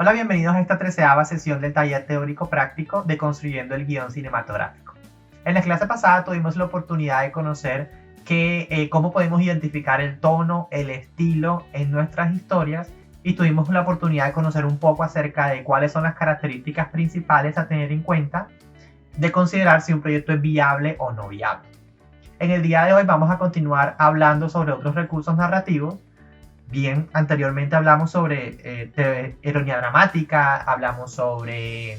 Hola, bienvenidos a esta 13ª sesión del taller teórico práctico de Construyendo el Guión Cinematográfico. En la clase pasada tuvimos la oportunidad de conocer cómo podemos identificar el tono, el estilo en nuestras historias y tuvimos la oportunidad de conocer un poco acerca de cuáles son las características principales a tener en cuenta de considerar si un proyecto es viable o no viable. En el día de hoy vamos a continuar hablando sobre otros recursos narrativos. Bien, anteriormente hablamos sobre ironía dramática, hablamos sobre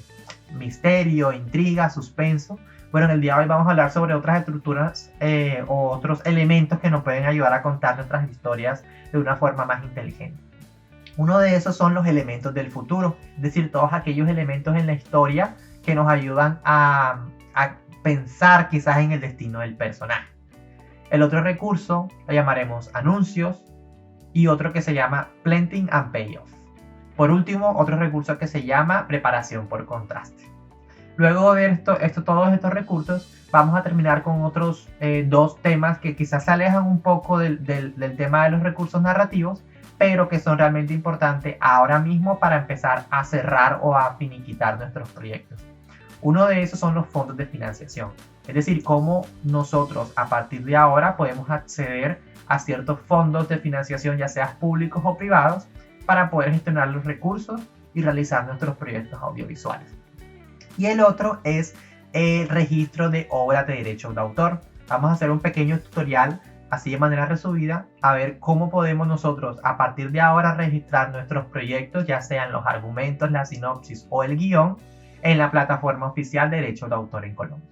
misterio, intriga, suspenso. Bueno, en el día de hoy vamos a hablar sobre otras estructuras o otros elementos que nos pueden ayudar a contar nuestras historias de una forma más inteligente. Uno de esos son los elementos del futuro, es decir, todos aquellos elementos en la historia que nos ayudan a pensar quizás en el destino del personaje. El otro recurso lo llamaremos anuncios, y otro que se llama Planting and Payoff. Por último, otro recurso que se llama preparación por contraste. Luego de todos estos recursos, vamos a terminar con otros dos temas que quizás se alejan un poco del tema de los recursos narrativos, pero que son realmente importantes ahora mismo para empezar a cerrar o a finiquitar nuestros proyectos. Uno de esos son los fondos de financiación, es decir, cómo nosotros a partir de ahora podemos acceder a ciertos fondos de financiación, ya sean públicos o privados, para poder gestionar los recursos y realizar nuestros proyectos audiovisuales. Y el otro es el registro de obras de derechos de autor. Vamos a hacer un pequeño tutorial así de manera resumida, a ver cómo podemos nosotros a partir de ahora registrar nuestros proyectos, ya sean los argumentos, la sinopsis o el guión, en la plataforma oficial de derechos de autor en Colombia.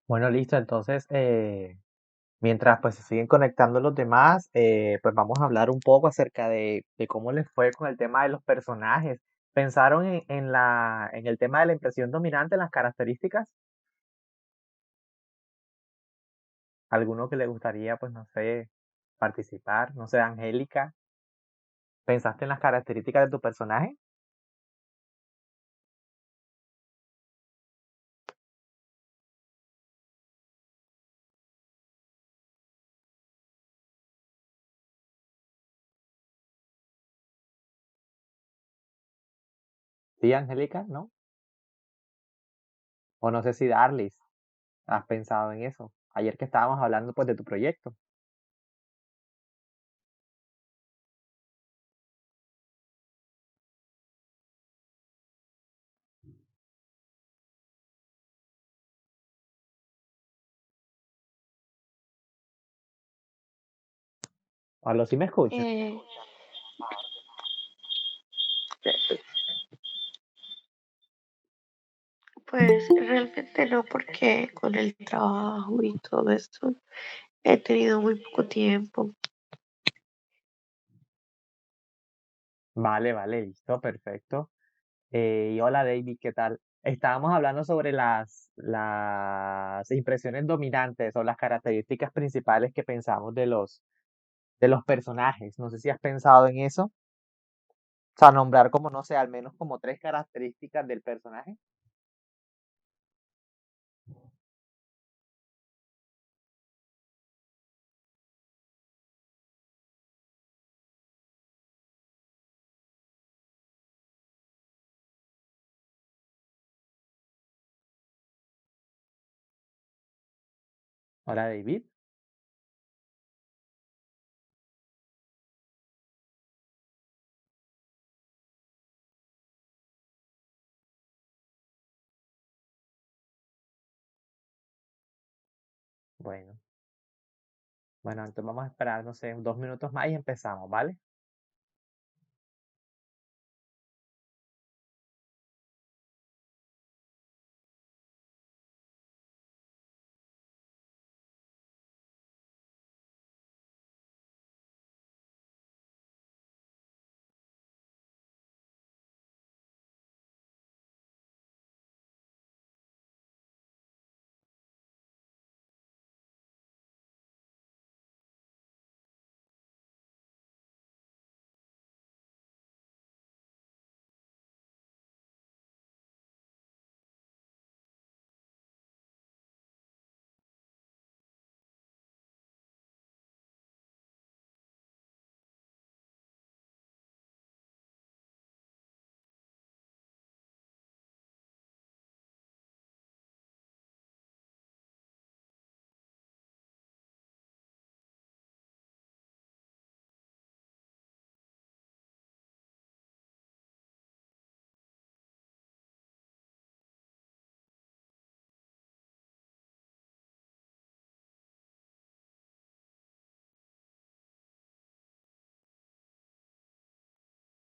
Bueno, listo. Entonces, mientras pues se siguen conectando los demás, pues vamos a hablar un poco acerca de cómo les fue con el tema de los personajes. ¿Pensaron en el tema de la impresión dominante, en las características? ¿Alguno que le gustaría, pues no sé, participar? No sé, Angélica, ¿pensaste en las características de tu personaje? Sí, Angélica, ¿no? O no sé si Darlis, ¿has pensado en eso? Ayer que estábamos hablando pues de tu proyecto. Pablo, ¿sí me escuchas? Eh, pues realmente no, porque con el trabajo y todo esto he tenido muy poco tiempo. Vale, vale, listo, perfecto. Y hola David, ¿qué tal? Estábamos hablando sobre las impresiones dominantes o las características principales que pensamos de los personajes. No sé si has pensado en eso. O sea, nombrar como, no sé, al menos como tres características del personaje. Hola David. Bueno, bueno, entonces vamos a esperar, no sé, 2 minutos más y empezamos, ¿vale?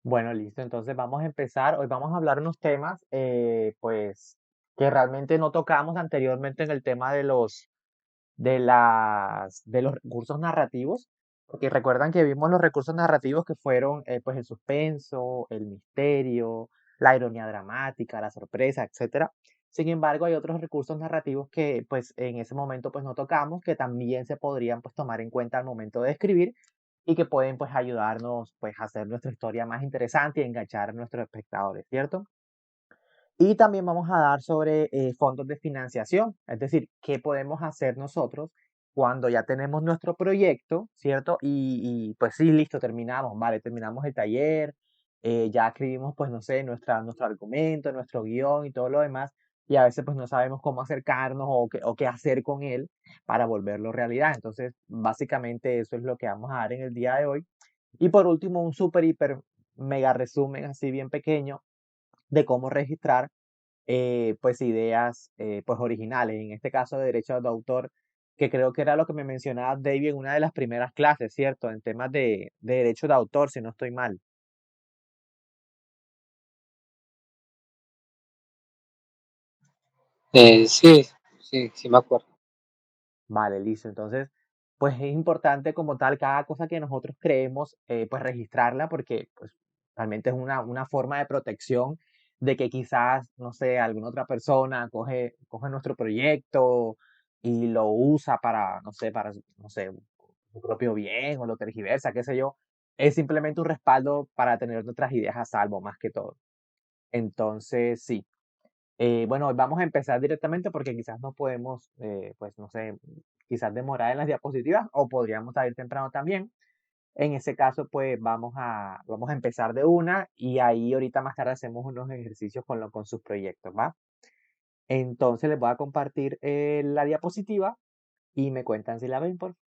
Bueno, listo. Entonces vamos a empezar. Hoy vamos a hablar unos temas, pues, que realmente no tocamos anteriormente en el tema de los recursos narrativos, porque recuerdan que vimos los recursos narrativos que fueron, pues, el suspenso, el misterio, la ironía dramática, la sorpresa, etcétera. Sin embargo, hay otros recursos narrativos que, pues, en ese momento, pues, no tocamos, que también se podrían, pues, tomar en cuenta al momento de escribir y que pueden, pues, ayudarnos, pues, a hacer nuestra historia más interesante y enganchar a nuestros espectadores, ¿cierto? Y también vamos a dar sobre fondos de financiación, es decir, qué podemos hacer nosotros cuando ya tenemos nuestro proyecto, ¿cierto? Y, pues sí, listo, terminamos, vale, terminamos el taller, ya escribimos, pues no sé, nuestro argumento, nuestro guión y todo lo demás, y a veces pues no sabemos cómo acercarnos o qué hacer con él para volverlo realidad. Entonces, básicamente eso es lo que vamos a dar en el día de hoy. Y por último, un súper, hiper, mega resumen así bien pequeño de cómo registrar pues ideas pues originales, en este caso de derecho de autor, que creo que era lo que me mencionaba David en una de las primeras clases, ¿cierto? En temas de derecho de autor, si no estoy mal. Sí, sí, sí me acuerdo. Vale, listo. Entonces, pues es importante como tal cada cosa que nosotros creemos, pues registrarla porque pues realmente es una forma de protección de que quizás, no sé, alguna otra persona coge nuestro proyecto y lo usa para, no sé, no sé, su propio bien o lo tergiversa, qué sé yo. Es simplemente un respaldo para tener nuestras ideas a salvo más que todo. Entonces, sí. Bueno, vamos a empezar directamente porque quizás no podemos, pues no sé, quizás demorar en las diapositivas o podríamos salir temprano también. En ese caso, pues vamos a empezar de una y ahí ahorita más tarde hacemos unos ejercicios con sus proyectos, ¿va? Entonces les voy a compartir la diapositiva y me cuentan si la ven, por favor.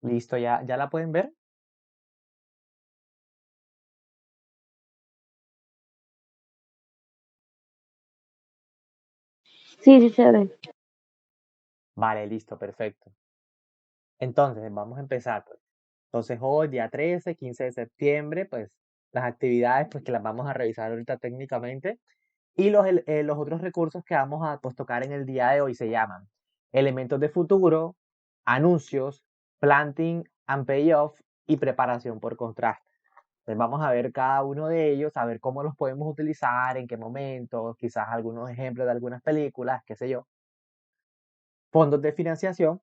Listo, ya la pueden ver. Sí, sí se ve. Vale, listo, perfecto. Entonces, vamos a empezar, pues. Entonces, hoy, día 13, 15 de septiembre, pues las actividades, pues que las vamos a revisar ahorita técnicamente. Y los otros recursos que vamos a pues, tocar en el día de hoy se llaman elementos de futuro, anuncios, planting and payoff y preparación por contraste. Entonces vamos a ver cada uno de ellos, a ver cómo los podemos utilizar, en qué momentos, quizás algunos ejemplos de algunas películas, qué sé yo. Fondos de financiación,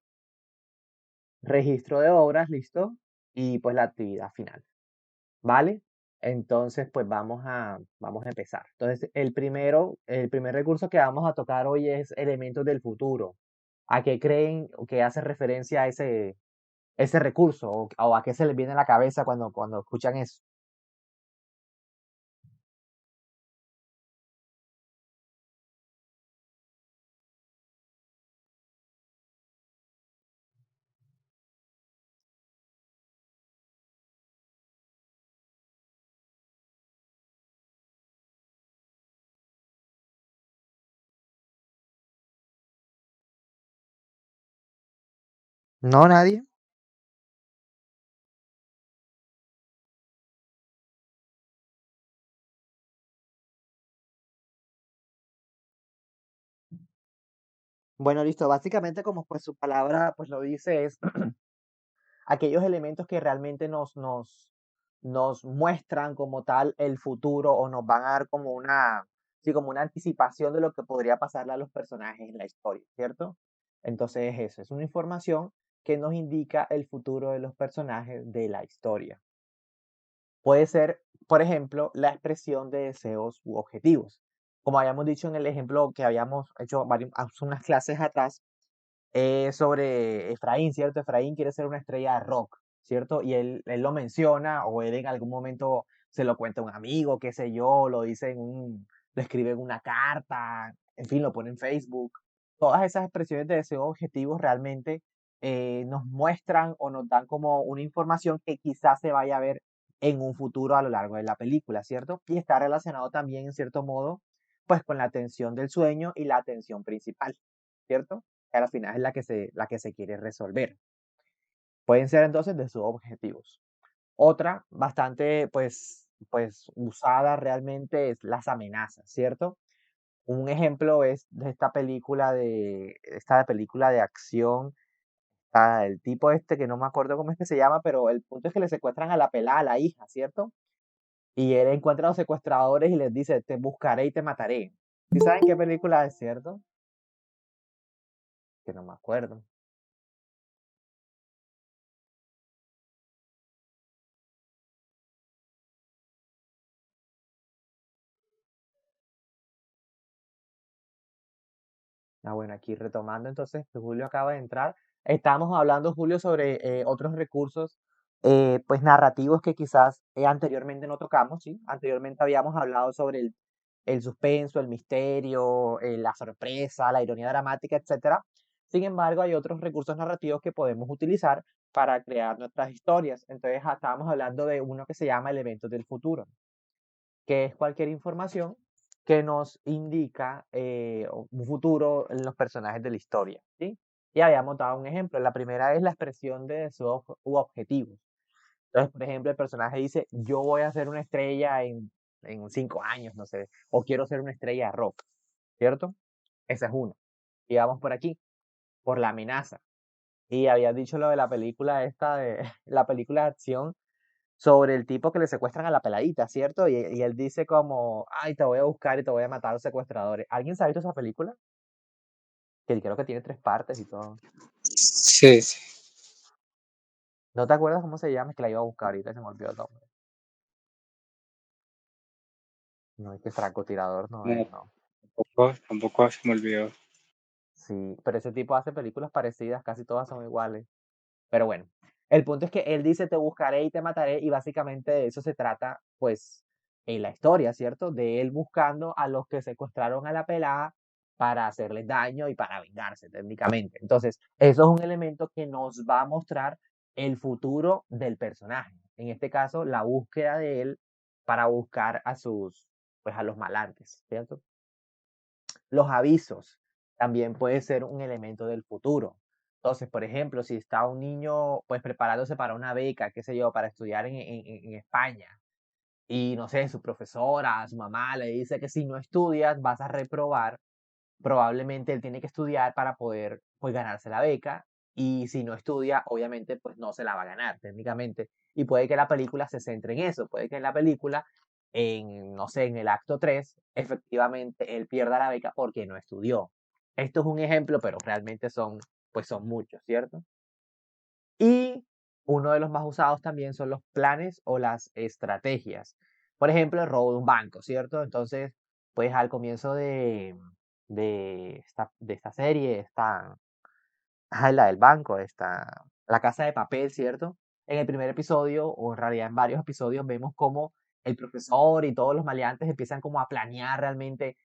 registro de obras, listo, y pues la actividad final, ¿vale? Entonces, pues vamos a empezar. Entonces, el primer recurso que vamos a tocar hoy es elementos del futuro. ¿A qué creen que hace referencia a ese recurso o a qué se les viene a la cabeza cuando escuchan eso? No, nadie. Bueno, listo. Básicamente, como pues su palabra pues lo dice, es aquellos elementos que realmente nos muestran como tal el futuro o nos van a dar como sí, como una anticipación de lo que podría pasarle a los personajes en la historia, ¿cierto? Entonces eso es una información que nos indica el futuro de los personajes de la historia. Puede ser, por ejemplo, la expresión de deseos u objetivos. Como habíamos dicho en el ejemplo que habíamos hecho hace unas clases atrás, sobre Efraín, ¿cierto? Efraín quiere ser una estrella de rock, ¿cierto? Y él lo menciona o él en algún momento se lo cuenta a un amigo, qué sé yo, lo escribe en una carta, en fin, lo pone en Facebook. Todas esas expresiones de deseo objetivos realmente nos muestran o nos dan como una información que quizás se vaya a ver en un futuro a lo largo de la película, ¿cierto? Y está relacionado también en cierto modo, pues con la atención del sueño y la atención principal, ¿cierto? Que al final es la que se quiere resolver. Pueden ser entonces de sus objetivos. Otra bastante pues usada realmente es las amenazas, ¿cierto? Un ejemplo es de esta película de acción, el tipo este que no me acuerdo cómo es que se llama, pero el punto es que le secuestran a la pelada, a la hija, ¿cierto? Y él encuentra a los secuestradores y les dice, te buscaré y te mataré. ¿Sí saben qué película es, cierto? Que no me acuerdo. Bueno, aquí retomando entonces, que Julio acaba de entrar, estábamos hablando, Julio, sobre otros recursos, pues narrativos que quizás anteriormente no tocamos, ¿sí? Anteriormente habíamos hablado sobre el suspenso, el misterio, la sorpresa, la ironía dramática, etcétera. Sin embargo, hay otros recursos narrativos que podemos utilizar para crear nuestras historias. Entonces, estábamos hablando de uno que se llama elementos del futuro, que es cualquier información que nos indica un futuro en los personajes de la historia, ¿sí? Y habíamos dado un ejemplo. La primera es la expresión de deseos u objetivos. Entonces, por ejemplo, el personaje dice, yo voy a ser una estrella en 5 años, no sé, o quiero ser una estrella de rock, ¿cierto? Esa es una. Y vamos por aquí, por la amenaza. Y había dicho lo de la película esta, de la película de acción, sobre el tipo que le secuestran a la peladita, ¿cierto? Y él dice como, ay, te voy a buscar y te voy a matar a los secuestradores. ¿Alguien se ha visto esa película? Que creo que tiene 3 partes y todo. Sí, sí. ¿No te acuerdas cómo se llama? Es que la iba a buscar ahorita y se me olvidó el nombre. No, es que francotirador no No, es, no. tampoco se me olvidó. Sí, pero ese tipo hace películas parecidas, casi todas son iguales. Pero bueno, el punto es que él dice, te buscaré y te mataré, y básicamente de eso se trata, pues, en la historia, ¿cierto? De él buscando a los que secuestraron a la pelada para hacerles daño y para vengarse técnicamente. Entonces, eso es un elemento que nos va a mostrar el futuro del personaje. En este caso, la búsqueda de él para buscar pues a los malantes, ¿cierto? Los avisos también puede ser un elemento del futuro. Entonces, por ejemplo, si está un niño pues preparándose para una beca, qué sé yo, para estudiar en España, y no sé, su profesora, su mamá le dice que si no estudias vas a reprobar, probablemente él tiene que estudiar para poder pues ganarse la beca, y si no estudia, obviamente pues no se la va a ganar técnicamente. Y puede que la película se centre en eso, puede que en la película, no sé, en el acto 3 efectivamente él pierda la beca porque no estudió. Esto es un ejemplo, pero realmente pues son muchos, ¿cierto? Y uno de los más usados también son los planes o las estrategias. Por ejemplo, el robo de un banco, ¿cierto? Entonces, pues al comienzo de esta serie, la del banco, la casa de papel, ¿cierto? En el primer episodio, o en realidad en varios episodios, vemos cómo el profesor y todos los maleantes empiezan como a planear realmente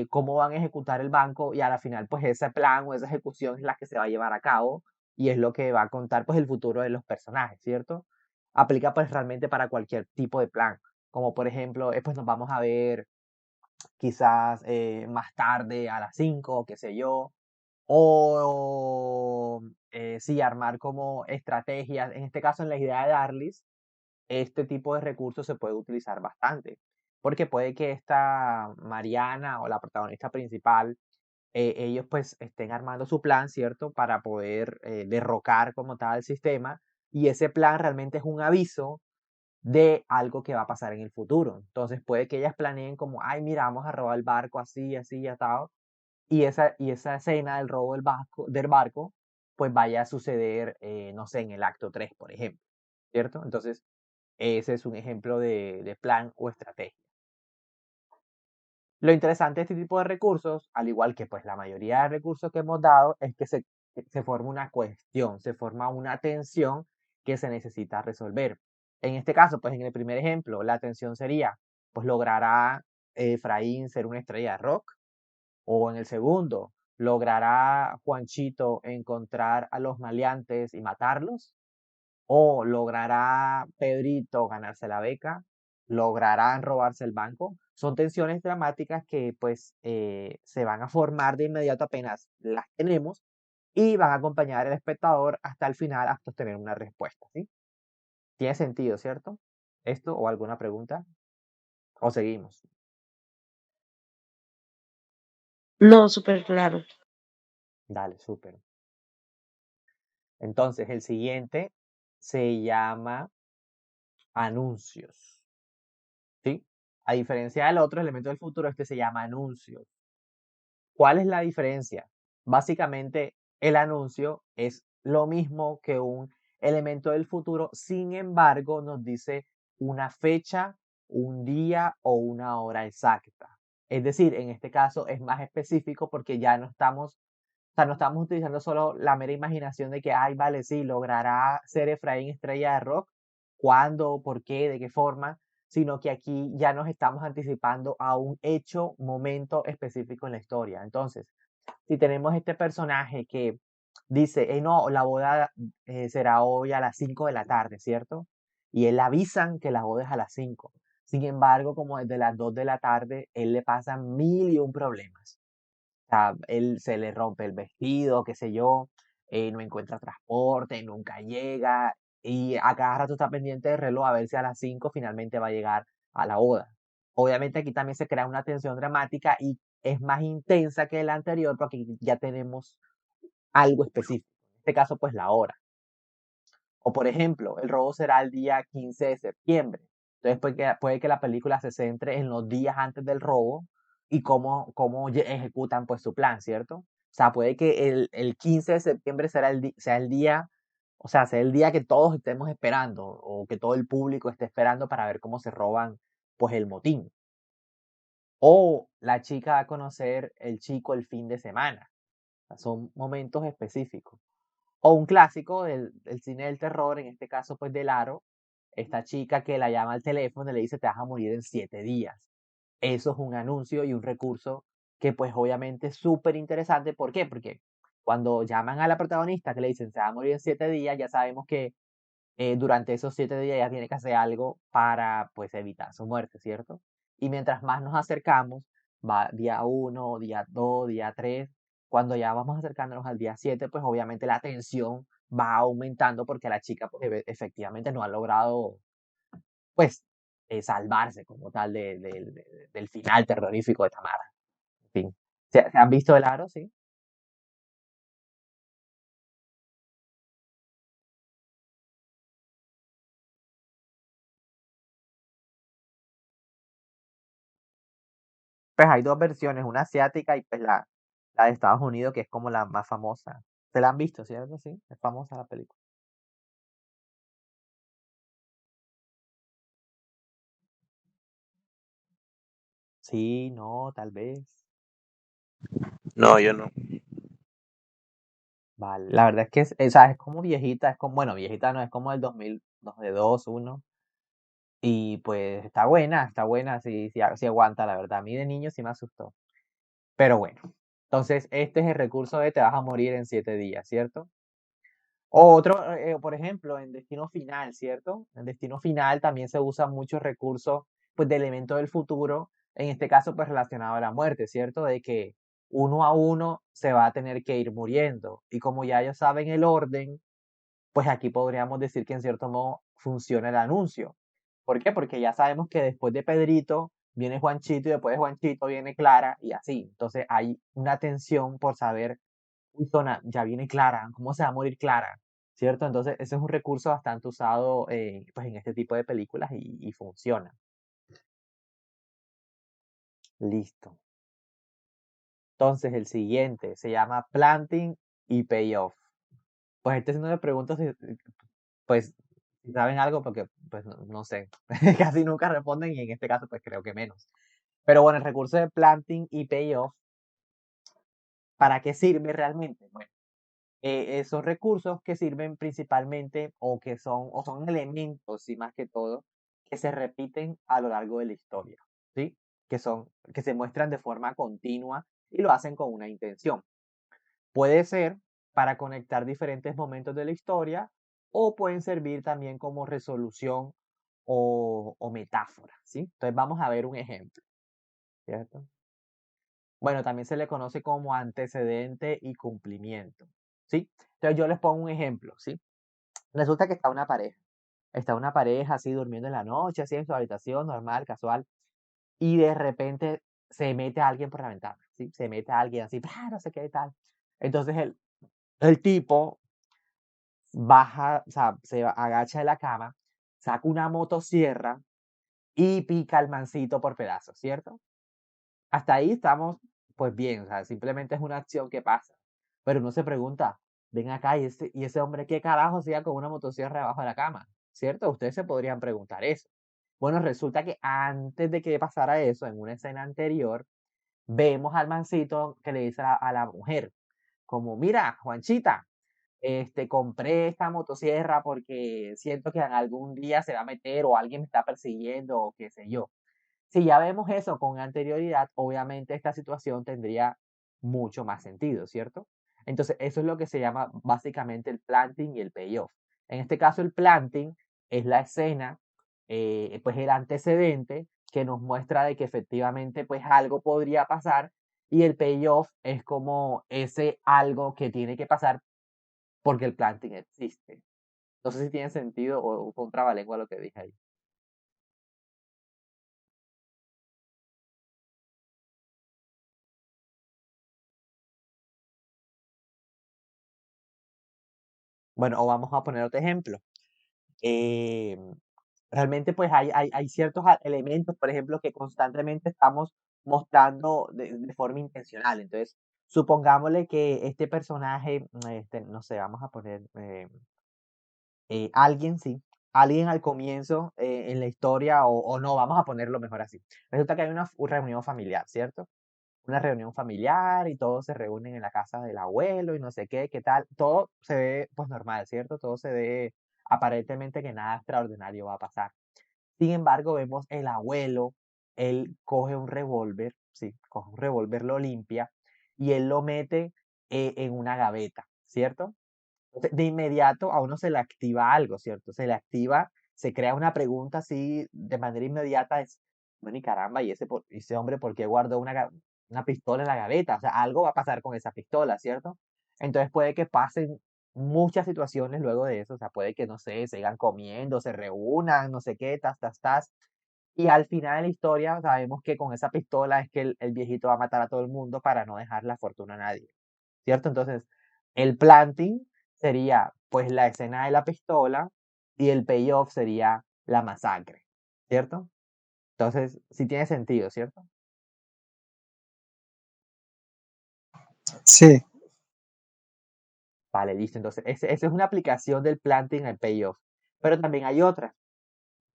cómo van a ejecutar el banco, y a la final pues ese plan o esa ejecución es la que se va a llevar a cabo y es lo que va a contar pues el futuro de los personajes, ¿cierto? Aplica pues realmente para cualquier tipo de plan, como por ejemplo, pues nos vamos a ver quizás más tarde a las 5, qué sé yo, o sí, armar como estrategias. En este caso, en la idea de Darlis, este tipo de recursos se puede utilizar bastante, porque puede que esta Mariana o la protagonista principal, ellos pues estén armando su plan, ¿cierto? Para poder derrocar como tal el sistema, y ese plan realmente es un aviso de algo que va a pasar en el futuro. Entonces puede que ellas planeen como, ay, mira, vamos a robar el barco así, así, ya está, y esa escena del robo del barco, pues vaya a suceder, no sé, en el acto 3, por ejemplo, ¿cierto? Entonces, ese es un ejemplo de plan o estrategia. Lo interesante de este tipo de recursos, al igual que pues la mayoría de recursos que hemos dado, es que se forma una cuestión, se forma una tensión que se necesita resolver. En este caso, pues en el primer ejemplo, la tensión sería, pues logrará Efraín ser una estrella de rock. O en el segundo, ¿logrará Juanchito encontrar a los maleantes y matarlos? ¿O logrará Pedrito ganarse la beca? ¿Lograrán robarse el banco? Son tensiones dramáticas que pues se van a formar de inmediato apenas las tenemos, y van a acompañar al espectador hasta el final, hasta obtener una respuesta, ¿sí? Tiene sentido, ¿cierto? ¿Esto o alguna pregunta? ¿O seguimos? No, súper claro. Dale, súper. Entonces, el siguiente se llama anuncios, ¿sí? A diferencia del otro elemento del futuro, este se llama anuncios. ¿Cuál es la diferencia? Básicamente, el anuncio es lo mismo que un elemento del futuro, sin embargo, nos dice una fecha, un día o una hora exacta. Es decir, en este caso es más específico porque ya no estamos, o sea, no estamos utilizando solo la mera imaginación de que, ay, vale, sí, logrará ser Efraín estrella de rock, cuándo, por qué, de qué forma, sino que aquí ya nos estamos anticipando a un hecho, momento específico en la historia. Entonces, si tenemos este personaje que dice, no, la boda será hoy a las 5 de la tarde, ¿cierto? Y él avisan que la boda es a las 5. Sin embargo, como desde las 2 de la tarde, él le pasan mil y un problemas. O sea, él se le rompe el vestido, qué sé yo, no encuentra transporte, nunca llega, y a cada rato está pendiente del reloj a ver si a las 5 finalmente va a llegar a la boda. Obviamente aquí también se crea una tensión dramática y es más intensa que la anterior porque ya tenemos algo específico. En este caso, pues la hora. O por ejemplo, el robo será el día 15 de septiembre. Entonces puede que la película se centre en los días antes del robo y cómo ejecutan pues su plan, ¿cierto? O sea, puede que el 15 de septiembre sea el día, o sea, sea el día que todos estemos esperando o que todo el público esté esperando para ver cómo se roban pues el motín. O la chica va a conocer el chico el fin de semana. O sea, son momentos específicos. O un clásico del cine del terror, en este caso pues del Aro, esta chica que la llama al teléfono y le dice te vas a morir en 7 días. Eso es un anuncio y un recurso que pues obviamente es súper interesante. ¿Por qué? Porque cuando llaman a la protagonista que le dicen se va a morir en 7 días, ya sabemos que durante esos 7 días ella tiene que hacer algo para pues evitar su muerte, ¿cierto? Y mientras más nos acercamos, va día 1, día 2, día 3, cuando ya vamos acercándonos al día 7, pues obviamente la tensión va aumentando porque la chica pues, efectivamente no ha logrado pues salvarse como tal del final terrorífico de Tamara. En fin, ¿se han visto el aro? Sí. Pues hay dos versiones, una asiática y pues la de Estados Unidos, que es como la más famosa. ¿Se la han visto, cierto? Sí, es famosa la película. Sí, no, tal vez. No, yo no. Vale, la verdad es que o sea, es como viejita, es como, bueno, viejita no, es como del 2000, no, de 2, 1. Y pues está buena, sí, sí, sí aguanta, la verdad. A mí de niño sí me asustó. Pero bueno, entonces este es el recurso de te vas a morir en 7 días, ¿cierto? O otro, por ejemplo, en Destino Final, ¿cierto? En Destino Final también se usa mucho recurso, pues, de elementos del futuro, en este caso, pues, relacionado a la muerte, ¿cierto? De que uno a uno se va a tener que ir muriendo. Y como ya ellos saben el orden, pues aquí podríamos decir que en cierto modo funciona el anuncio. ¿Por qué? Porque ya sabemos que después de Pedrito viene Juanchito y después de Juanchito viene Clara y así. Entonces hay una tensión por saber, uy, zona, ya viene Clara, ¿cómo se va a morir Clara? ¿Cierto? Entonces ese es un recurso bastante usado pues en este tipo de películas y funciona. Listo. Entonces el siguiente se llama Planting y Payoff. Pues este no le pregunto si, pues, si saben algo porque, pues, no sé, casi nunca responden y en este caso, pues, creo que menos. Pero bueno, el recurso de planting y payoff, ¿para qué sirve realmente? Bueno, son recursos que sirven principalmente o son elementos, sí, más que todo, que se repiten a lo largo de la historia, ¿sí? Que se muestran de forma continua y lo hacen con una intención. Puede ser para conectar diferentes momentos de la historia o pueden servir también como resolución o metáfora, ¿sí? Entonces vamos a ver un ejemplo, ¿cierto? Bueno, también se le conoce como antecedente y cumplimiento, ¿sí? Entonces yo les pongo un ejemplo, ¿sí? Resulta que está una pareja así durmiendo en la noche, así en su habitación, normal, casual, y de repente se mete alguien por la ventana, ¿sí? Se mete alguien así, no sé qué y tal. Entonces el tipo baja, o sea, agacha de la cama, saca una motosierra y pica al mancito por pedazos, ¿cierto? Hasta ahí estamos, pues bien, o sea, simplemente es una acción que pasa. Pero uno se pregunta, ven acá, y ese hombre qué carajo hacía con una motosierra debajo de la cama? ¿Cierto? Ustedes se podrían preguntar eso. Bueno, resulta que antes de que pasara eso, en una escena anterior, vemos al mancito que le dice a la mujer, como, mira, Juanchita, compré esta motosierra porque siento que en algún día se va a meter o alguien me está persiguiendo o qué sé yo. Si ya vemos eso con anterioridad, obviamente esta situación tendría mucho más sentido, ¿cierto? Entonces, eso es lo que se llama básicamente el planting y el payoff. En este caso, el planting es la escena, pues el antecedente que nos muestra de que efectivamente pues algo podría pasar y el payoff es como ese algo que tiene que pasar porque el planting existe. No sé si tiene sentido o fue un trabalengua lo que dije ahí. Bueno, o vamos a poner otro ejemplo. Eh, realmente pues hay ciertos elementos, por ejemplo, que constantemente estamos mostrando de forma intencional. Entonces, supongámosle que este personaje, no sé, vamos a poner alguien, sí, alguien al comienzo en la historia o no, vamos a ponerlo mejor así. Resulta que hay una reunión familiar, ¿cierto? Una reunión familiar y todos se reúnen en la casa del abuelo y no sé qué, qué tal. Todo se ve pues normal, ¿cierto? Todo se ve aparentemente que nada extraordinario va a pasar. Sin embargo, vemos el abuelo, él coge un revólver, sí, coge un revólver, lo limpia y él lo mete en una gaveta, ¿cierto? Entonces, de inmediato a uno se le activa algo, ¿cierto? Se le activa, se crea una pregunta así de manera inmediata, es, bueno, y caramba, ese hombre por qué guardó una pistola en la gaveta? O sea, algo va a pasar con esa pistola, ¿cierto? Entonces puede que pasen muchas situaciones luego de eso, o sea, puede que, no sé, sigan comiendo, se reúnan, no sé qué, tas. Y al final de la historia sabemos que con esa pistola es que el viejito va a matar a todo el mundo para no dejar la fortuna a nadie, ¿cierto? Entonces, el planting sería pues la escena de la pistola y el payoff sería la masacre, ¿cierto? Entonces, sí tiene sentido, ¿cierto? Sí, Vale, listo. Entonces, esa es una aplicación del planting al payoff. Pero también hay otras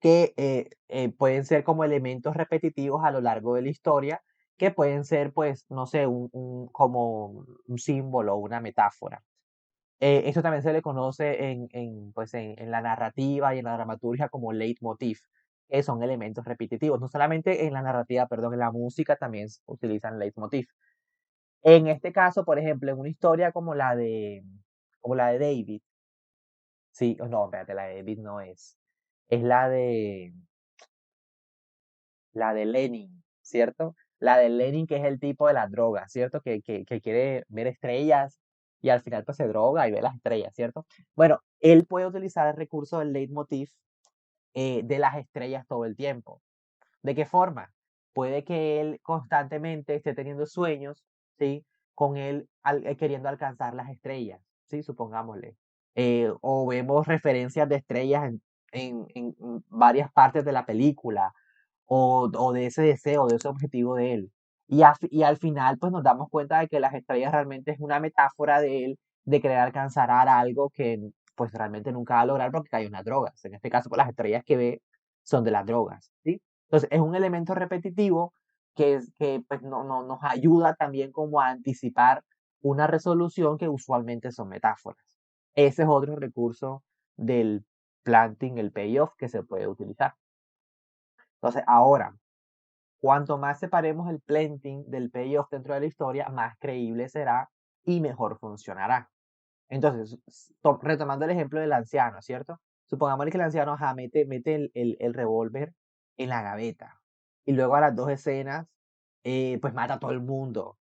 que pueden ser como elementos repetitivos a lo largo de la historia, que pueden ser, pues, no sé, como un símbolo o una metáfora. Eso también se le conoce pues en la narrativa y en la dramaturgia como leitmotiv, que son elementos repetitivos. No solamente en la narrativa, perdón, en la música también se utilizan leitmotiv. En este caso, por ejemplo, en una historia como la de David, sí, o no, espérate, la de David no es la de Lenin, ¿cierto? La de Lenin, que es el tipo de las drogas, ¿cierto? Que quiere ver estrellas y al final pues se droga y ve las estrellas, ¿cierto? Bueno, él puede utilizar el recurso del leitmotiv de las estrellas todo el tiempo. ¿De qué forma? Puede que él constantemente esté teniendo sueños, ¿sí? Con él queriendo alcanzar las estrellas, ¿sí? Supongámosle. O vemos referencias de estrellas en varias partes de la película, o de ese deseo, de ese objetivo de él. Y al final, pues nos damos cuenta de que las estrellas realmente es una metáfora de él de querer alcanzar algo que pues realmente nunca va a lograr porque hay unas drogas. En este caso, pues las estrellas que ve son de las drogas, ¿sí? Entonces, es un elemento repetitivo que pues, nos ayuda también como a anticipar una resolución que usualmente son metáforas. Ese es otro recurso del planting, el payoff que se puede utilizar. Entonces, ahora, cuanto más separemos el planting del payoff dentro de la historia, más creíble será y mejor funcionará. Entonces, retomando el ejemplo del anciano, ¿cierto? Supongamos que el anciano mete el revólver en la gaveta y luego a las 2 escenas, pues mata a todo el mundo.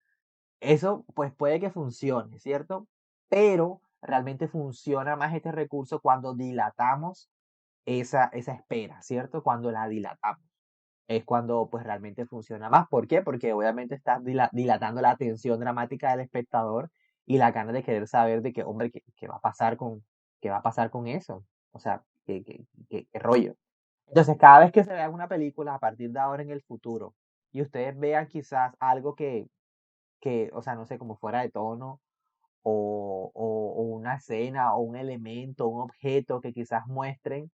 Eso, pues puede que funcione, ¿cierto? Pero realmente funciona más este recurso cuando dilatamos esa espera, ¿cierto? Cuando la dilatamos es cuando pues realmente funciona más. ¿Por qué? Porque obviamente estás dilatando la atención dramática del espectador y la ganas de querer saber de que, hombre, ¿qué va a pasar qué va a pasar con eso? O sea, ¿qué rollo? Entonces, cada vez que se vea una película a partir de ahora en el futuro y ustedes vean quizás algo o sea, no sé, como fuera de tono o una escena o un elemento, un objeto que quizás muestren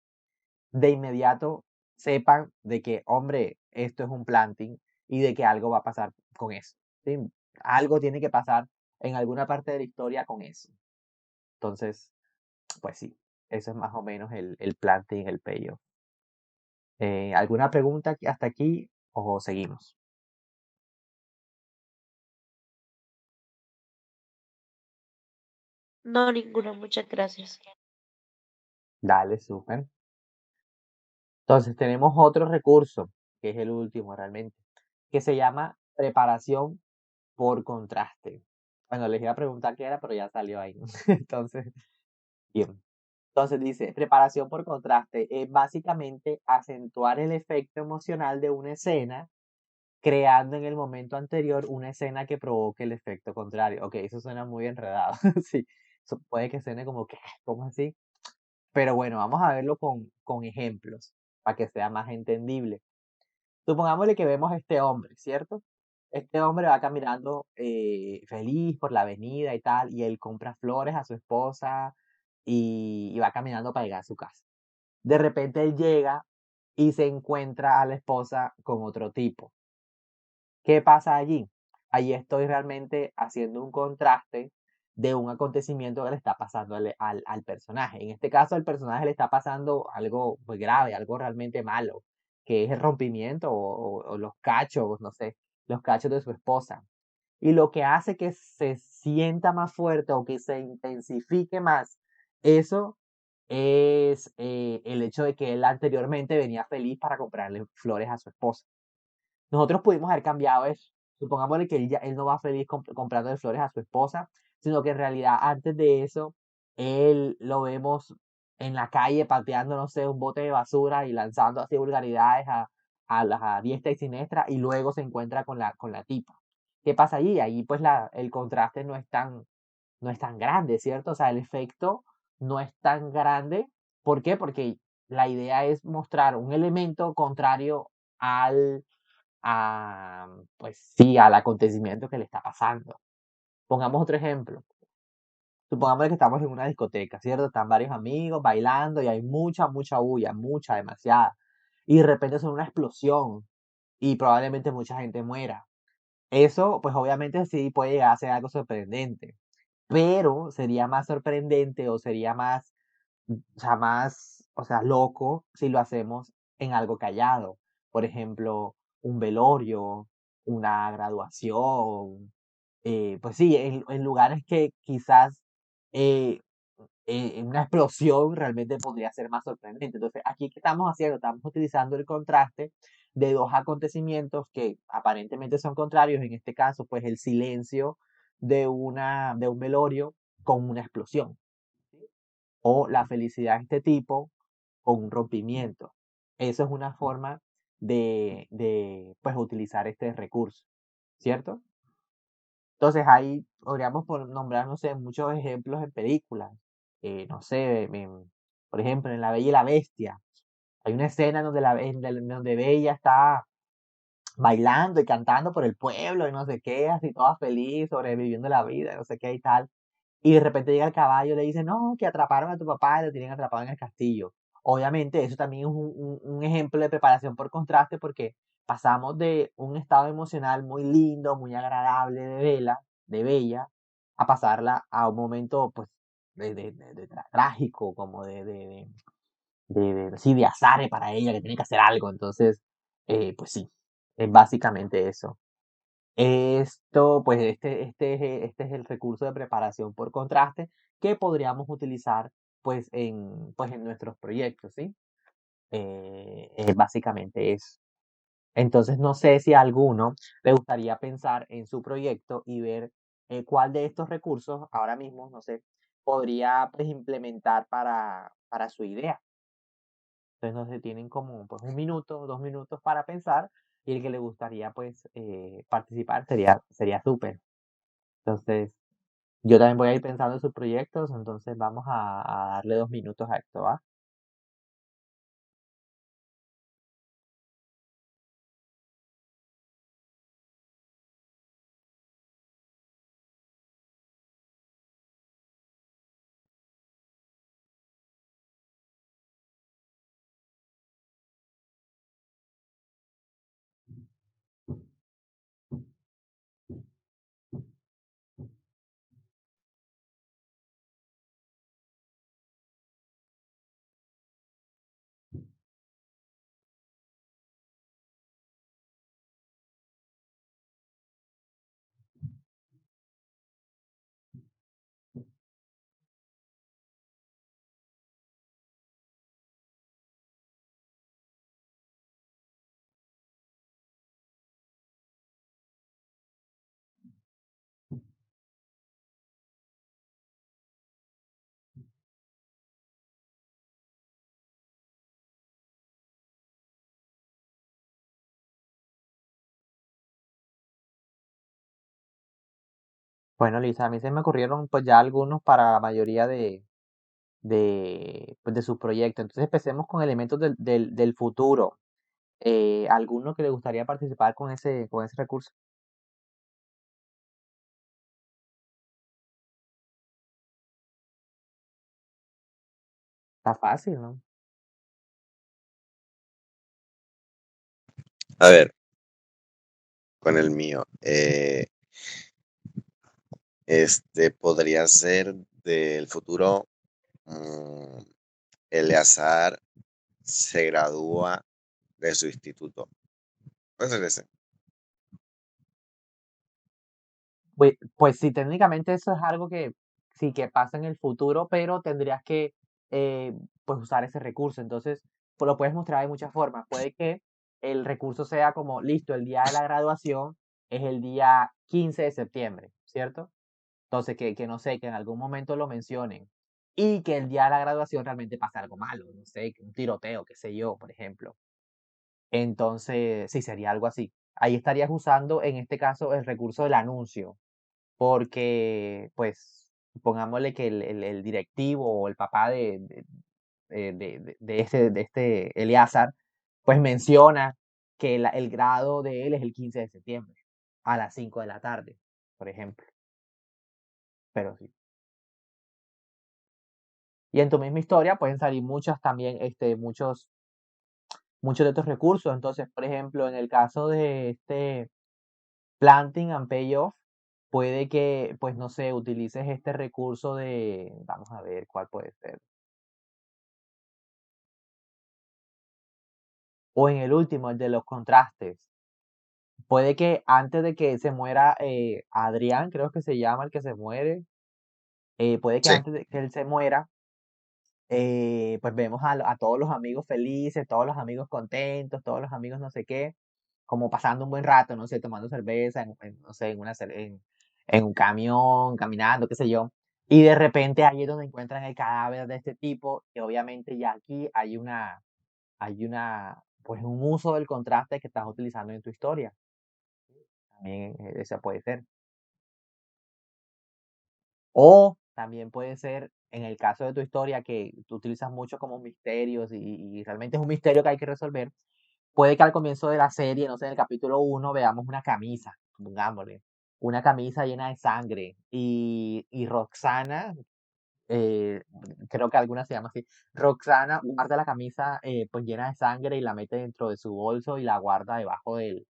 de inmediato sepan de que, hombre, esto es un planting y de que algo va a pasar con eso. ¿Sí? Algo tiene que pasar en alguna parte de la historia con eso. Entonces, pues sí, eso es más o menos el planting, el payoff. ¿Alguna pregunta hasta aquí o seguimos? No, ninguna, muchas gracias. Dale, súper. Entonces, tenemos otro recurso, que es el último realmente, que se llama preparación por contraste. Bueno, les iba a preguntar qué era, pero ya salió ahí. Entonces, bien. Entonces dice, preparación por contraste es básicamente acentuar el efecto emocional de una escena, creando en el momento anterior una escena que provoque el efecto contrario. Ok, eso suena muy enredado. Sí, eso puede que suene como que, ¿cómo así? Pero bueno, vamos a verlo con ejemplos para que sea más entendible. Supongámosle que vemos a este hombre, ¿cierto? Este hombre va caminando feliz por la avenida y tal, y él compra flores a su esposa y va caminando para llegar a su casa. De repente él llega y se encuentra a la esposa con otro tipo. ¿Qué pasa allí? Allí estoy realmente haciendo un contraste de un acontecimiento que le está pasando al personaje. En este caso, al personaje le está pasando algo muy grave, algo realmente malo, que es el rompimiento o los cachos, no sé, los cachos de su esposa. Y lo que hace que se sienta más fuerte o que se intensifique más Eso es el hecho de que él anteriormente venía feliz para comprarle flores a su esposa. Nosotros pudimos haber cambiado eso. Supongámosle que él no va feliz comprándole flores a su esposa, sino que en realidad antes de eso, él lo vemos en la calle pateando, no sé, un bote de basura y lanzando así vulgaridades a diestra y siniestra, y luego se encuentra con la tipa. ¿Qué pasa allí? Allí pues el contraste no es tan grande, ¿cierto? O sea, el efecto no es tan grande. ¿Por qué? Porque la idea es mostrar un elemento contrario al, pues sí, al acontecimiento que le está pasando. Pongamos otro ejemplo. Supongamos que estamos en una discoteca, ¿cierto? Están varios amigos bailando y hay mucha bulla, demasiada. Y de repente son una explosión y probablemente mucha gente muera. Eso, pues obviamente sí puede llegar a ser algo sorprendente, pero sería más sorprendente o sería más, o sea, loco si lo hacemos en algo callado. Por ejemplo, un velorio, una graduación, pues sí, en lugares que quizás eh, una explosión realmente podría ser más sorprendente. Entonces, aquí, ¿qué estamos haciendo? Estamos utilizando el contraste de dos acontecimientos que aparentemente son contrarios, en este caso, pues el silencio de un velorio con una explosión, ¿sí? O la felicidad de este tipo con un rompimiento. Eso es una forma pues, utilizar este recurso, ¿cierto? Entonces ahí podríamos nombrar, no sé, muchos ejemplos en películas. No sé, por ejemplo, en La Bella y la Bestia. Hay una escena donde, donde Bella está bailando y cantando por el pueblo y no sé qué, así toda feliz, sobreviviendo la vida, no sé qué y tal. Y de repente llega el caballo y le dice, no, que atraparon a tu papá y lo tienen atrapado en el castillo. Obviamente, eso también es un ejemplo de preparación por contraste porque pasamos de un estado emocional muy lindo, muy agradable de Bella, a pasarla a un momento, pues, trágico, como sí, de azar para ella, que tiene que hacer algo. Entonces, pues sí, es básicamente eso. Esto, pues este es el recurso de preparación por contraste que podríamos utilizar pues en nuestros proyectos, ¿sí? Es básicamente eso. Entonces, no sé si a alguno le gustaría pensar en su proyecto y ver cuál de estos recursos ahora mismo, no sé, podría pues implementar para su idea. Entonces, no sé, tienen como pues un minuto, 2 minutos para pensar y el que le gustaría pues participar sería súper. Entonces, yo también voy a ir pensando en sus proyectos, entonces vamos a darle 2 minutos a esto, ¿va? Bueno, Lisa, a mí se me ocurrieron pues ya algunos para la mayoría pues, de sus proyectos. Entonces empecemos con elementos del futuro. ¿Alguno que le gustaría participar con ese recurso? Está fácil, ¿no? A ver, con el mío. Podría ser del futuro. mm, Eleazar se gradúa de su instituto. Puede ser ese. Pues sí, técnicamente eso es algo que sí que pasa en el futuro, pero tendrías que pues usar ese recurso. Entonces, pues lo puedes mostrar de muchas formas. Puede que el recurso sea como, listo, el día de la graduación es el día 15 de septiembre, ¿cierto? Entonces, que no sé, que en algún momento lo mencionen y que el día de la graduación realmente pase algo malo, no sé, que un tiroteo, qué sé yo, por ejemplo. Entonces, sí, sería algo así. Ahí estarías usando, en este caso, el recurso del anuncio, porque, pues, pongámosle que el directivo o el papá de este Eleazar, pues menciona que el grado de él es el 15 de septiembre, a las 5 de la tarde, por ejemplo. Pero sí. Y en tu misma historia pueden salir muchas también, muchos de estos recursos. Entonces, por ejemplo, en el caso de este planting and payoff, puede que, pues no sé, utilices este recurso de, vamos a ver cuál puede ser. O en el último, el de los contrastes. Puede que antes de que se muera Adrián, creo que se llama el que se muere, puede que Sí, antes de que él se muera, pues vemos a todos los amigos felices, todos los amigos contentos, todos los amigos no sé qué, como pasando un buen rato, no sé, tomando cerveza, no sé, en un camión, caminando, qué sé yo. Y de repente ahí es donde encuentran el cadáver de este tipo, que obviamente ya aquí pues un uso del contraste que estás utilizando en tu historia. También esa puede ser. O también puede ser, en el caso de tu historia, que tú utilizas mucho como misterios y realmente es un misterio que hay que resolver, puede que al comienzo de la serie, no sé, en el capítulo 1, veamos una camisa, pongámosle, una camisa llena de sangre y Roxana, eh, creo que alguna se llama así, Roxana guarda la camisa pues llena de sangre y la mete dentro de su bolso y la guarda debajo de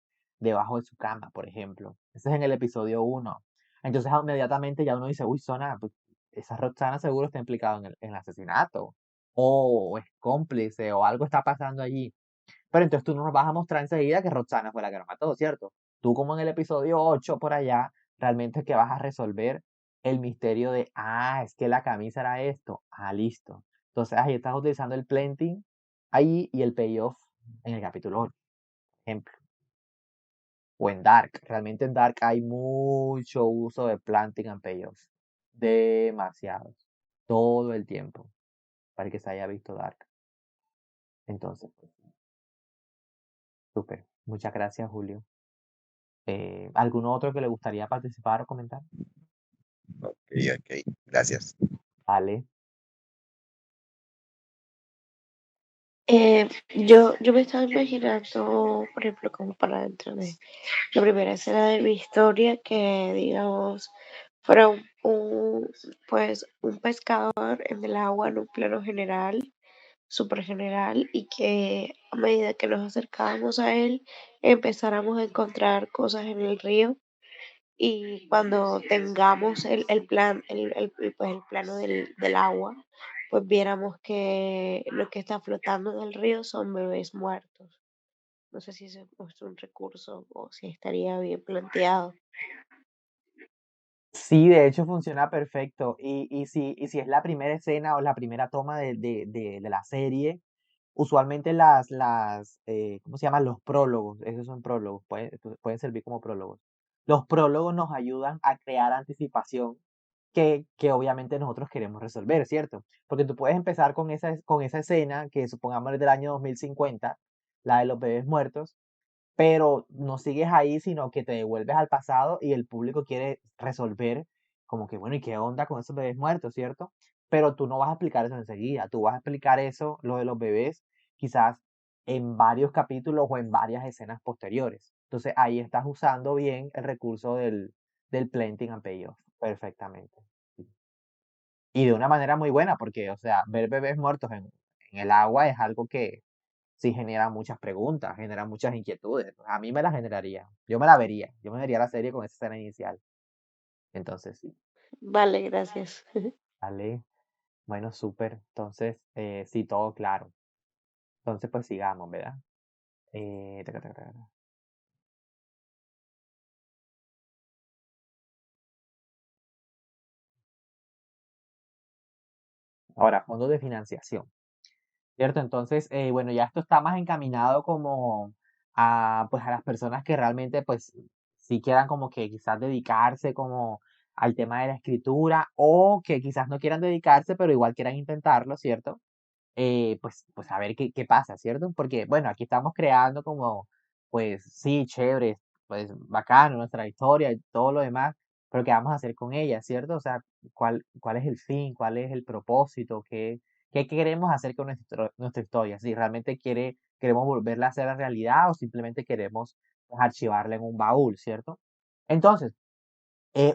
su cama, por ejemplo. Ese es en el episodio 1. Entonces inmediatamente ya uno dice, uy, pues, esa Roxana seguro está implicada en el asesinato, o es cómplice, o algo está pasando allí. Pero entonces tú no nos vas a mostrar enseguida que Roxana fue la que nos mató, ¿cierto? Tú como en el episodio 8 por allá, realmente es que vas a resolver el misterio de, es que la camisa era esto. Listo. Entonces ahí estás utilizando el planting ahí y el payoff en el capítulo 8, por ejemplo. O en Dark. Realmente en Dark hay mucho uso de planting and payoff. Demasiados. Todo el tiempo. Para que se haya visto Dark. Entonces, pues, súper. Muchas gracias, Julio. ¿Alguno otro que le gustaría participar o comentar? ok, ok. Gracias. Vale. Yo me estaba imaginando, por ejemplo, como para dentro de la primera escena de mi historia, que digamos fuera pues, un pescador en el agua en un plano general, súper general, y que a medida que nos acercábamos a él, empezáramos a encontrar cosas en el río. Y cuando tengamos pues, el plano del agua, pues viéramos que lo que está flotando en el río son bebés muertos. No sé si ese es un recurso o si estaría bien planteado. Sí, de hecho funciona perfecto. Y si es la primera escena o la primera toma de la serie, usualmente ¿cómo se llaman? Los prólogos, esos son prólogos, pueden servir como prólogos. Los prólogos nos ayudan a crear anticipación que obviamente nosotros queremos resolver, ¿cierto? Porque tú puedes empezar con esa escena que supongamos es del año 2050, la de los bebés muertos, pero no sigues ahí, sino que te devuelves al pasado y el público quiere resolver como que, bueno, ¿y qué onda con esos bebés muertos, cierto? Pero tú no vas a explicar eso enseguida, tú vas a explicar eso, lo de los bebés, quizás en varios capítulos o en varias escenas posteriores. Entonces ahí estás usando bien el recurso del planting and payoff, perfectamente. Sí. Y de una manera muy buena, porque, o sea, ver bebés muertos en el agua es algo que sí genera muchas preguntas, genera muchas inquietudes. A mí me la generaría. Yo me vería la serie con esa escena inicial. Entonces, sí. Vale, gracias. Vale. Bueno, súper. Entonces, sí, todo claro. Entonces, pues sigamos, ¿verdad? Taca, taca, taca. Ahora, fondos de financiación, ¿cierto? Entonces, bueno, ya esto está más encaminado como a, pues, a las personas que realmente, pues, si quieran como que quizás dedicarse como al tema de la escritura o que quizás no quieran dedicarse, pero igual quieran intentarlo, ¿cierto? Pues a ver qué pasa, ¿cierto? Porque, bueno, aquí estamos creando como, pues sí, chévere, pues bacano nuestra historia y todo lo demás, pero ¿qué vamos a hacer con ella, ¿cierto? O sea, ¿cuál es el fin? ¿Cuál es el propósito? ¿Qué queremos hacer con nuestra historia? Si realmente queremos volverla a hacer a realidad o simplemente queremos pues, archivarla en un baúl, ¿cierto? Entonces,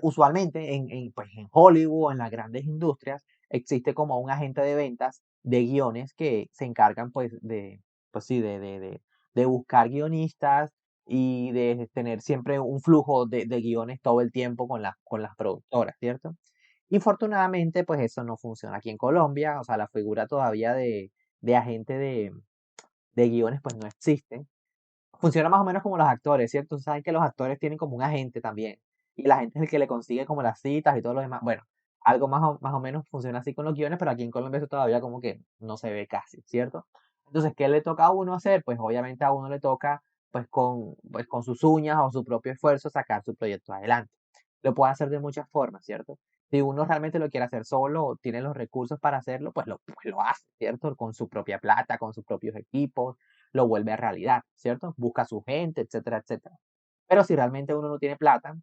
usualmente pues, en Hollywood o en las grandes industrias existe como un agente de ventas de guiones que se encargan pues sí, de buscar guionistas y de tener siempre un flujo de guiones todo el tiempo con las productoras, ¿cierto? Infortunadamente, pues eso no funciona aquí en Colombia, o sea, la figura todavía de agente de guiones pues no existe. Funciona más o menos como los actores, ¿cierto? Saben que los actores tienen como un agente también. Y el agente es el que le consigue como las citas y todo lo demás. Bueno, algo más o menos funciona así con los guiones, pero aquí en Colombia eso todavía como que no se ve casi, ¿cierto? Entonces, ¿qué le toca a uno hacer? Pues obviamente a uno le toca, pues con sus uñas o su propio esfuerzo, sacar su proyecto adelante. Lo puede hacer de muchas formas, ¿cierto? Si uno realmente lo quiere hacer solo o tiene los recursos para hacerlo, pues lo hace, ¿cierto? Con su propia plata, con sus propios equipos, lo vuelve a realidad, ¿cierto? Busca a su gente, etcétera, etcétera. Pero si realmente uno no tiene plata,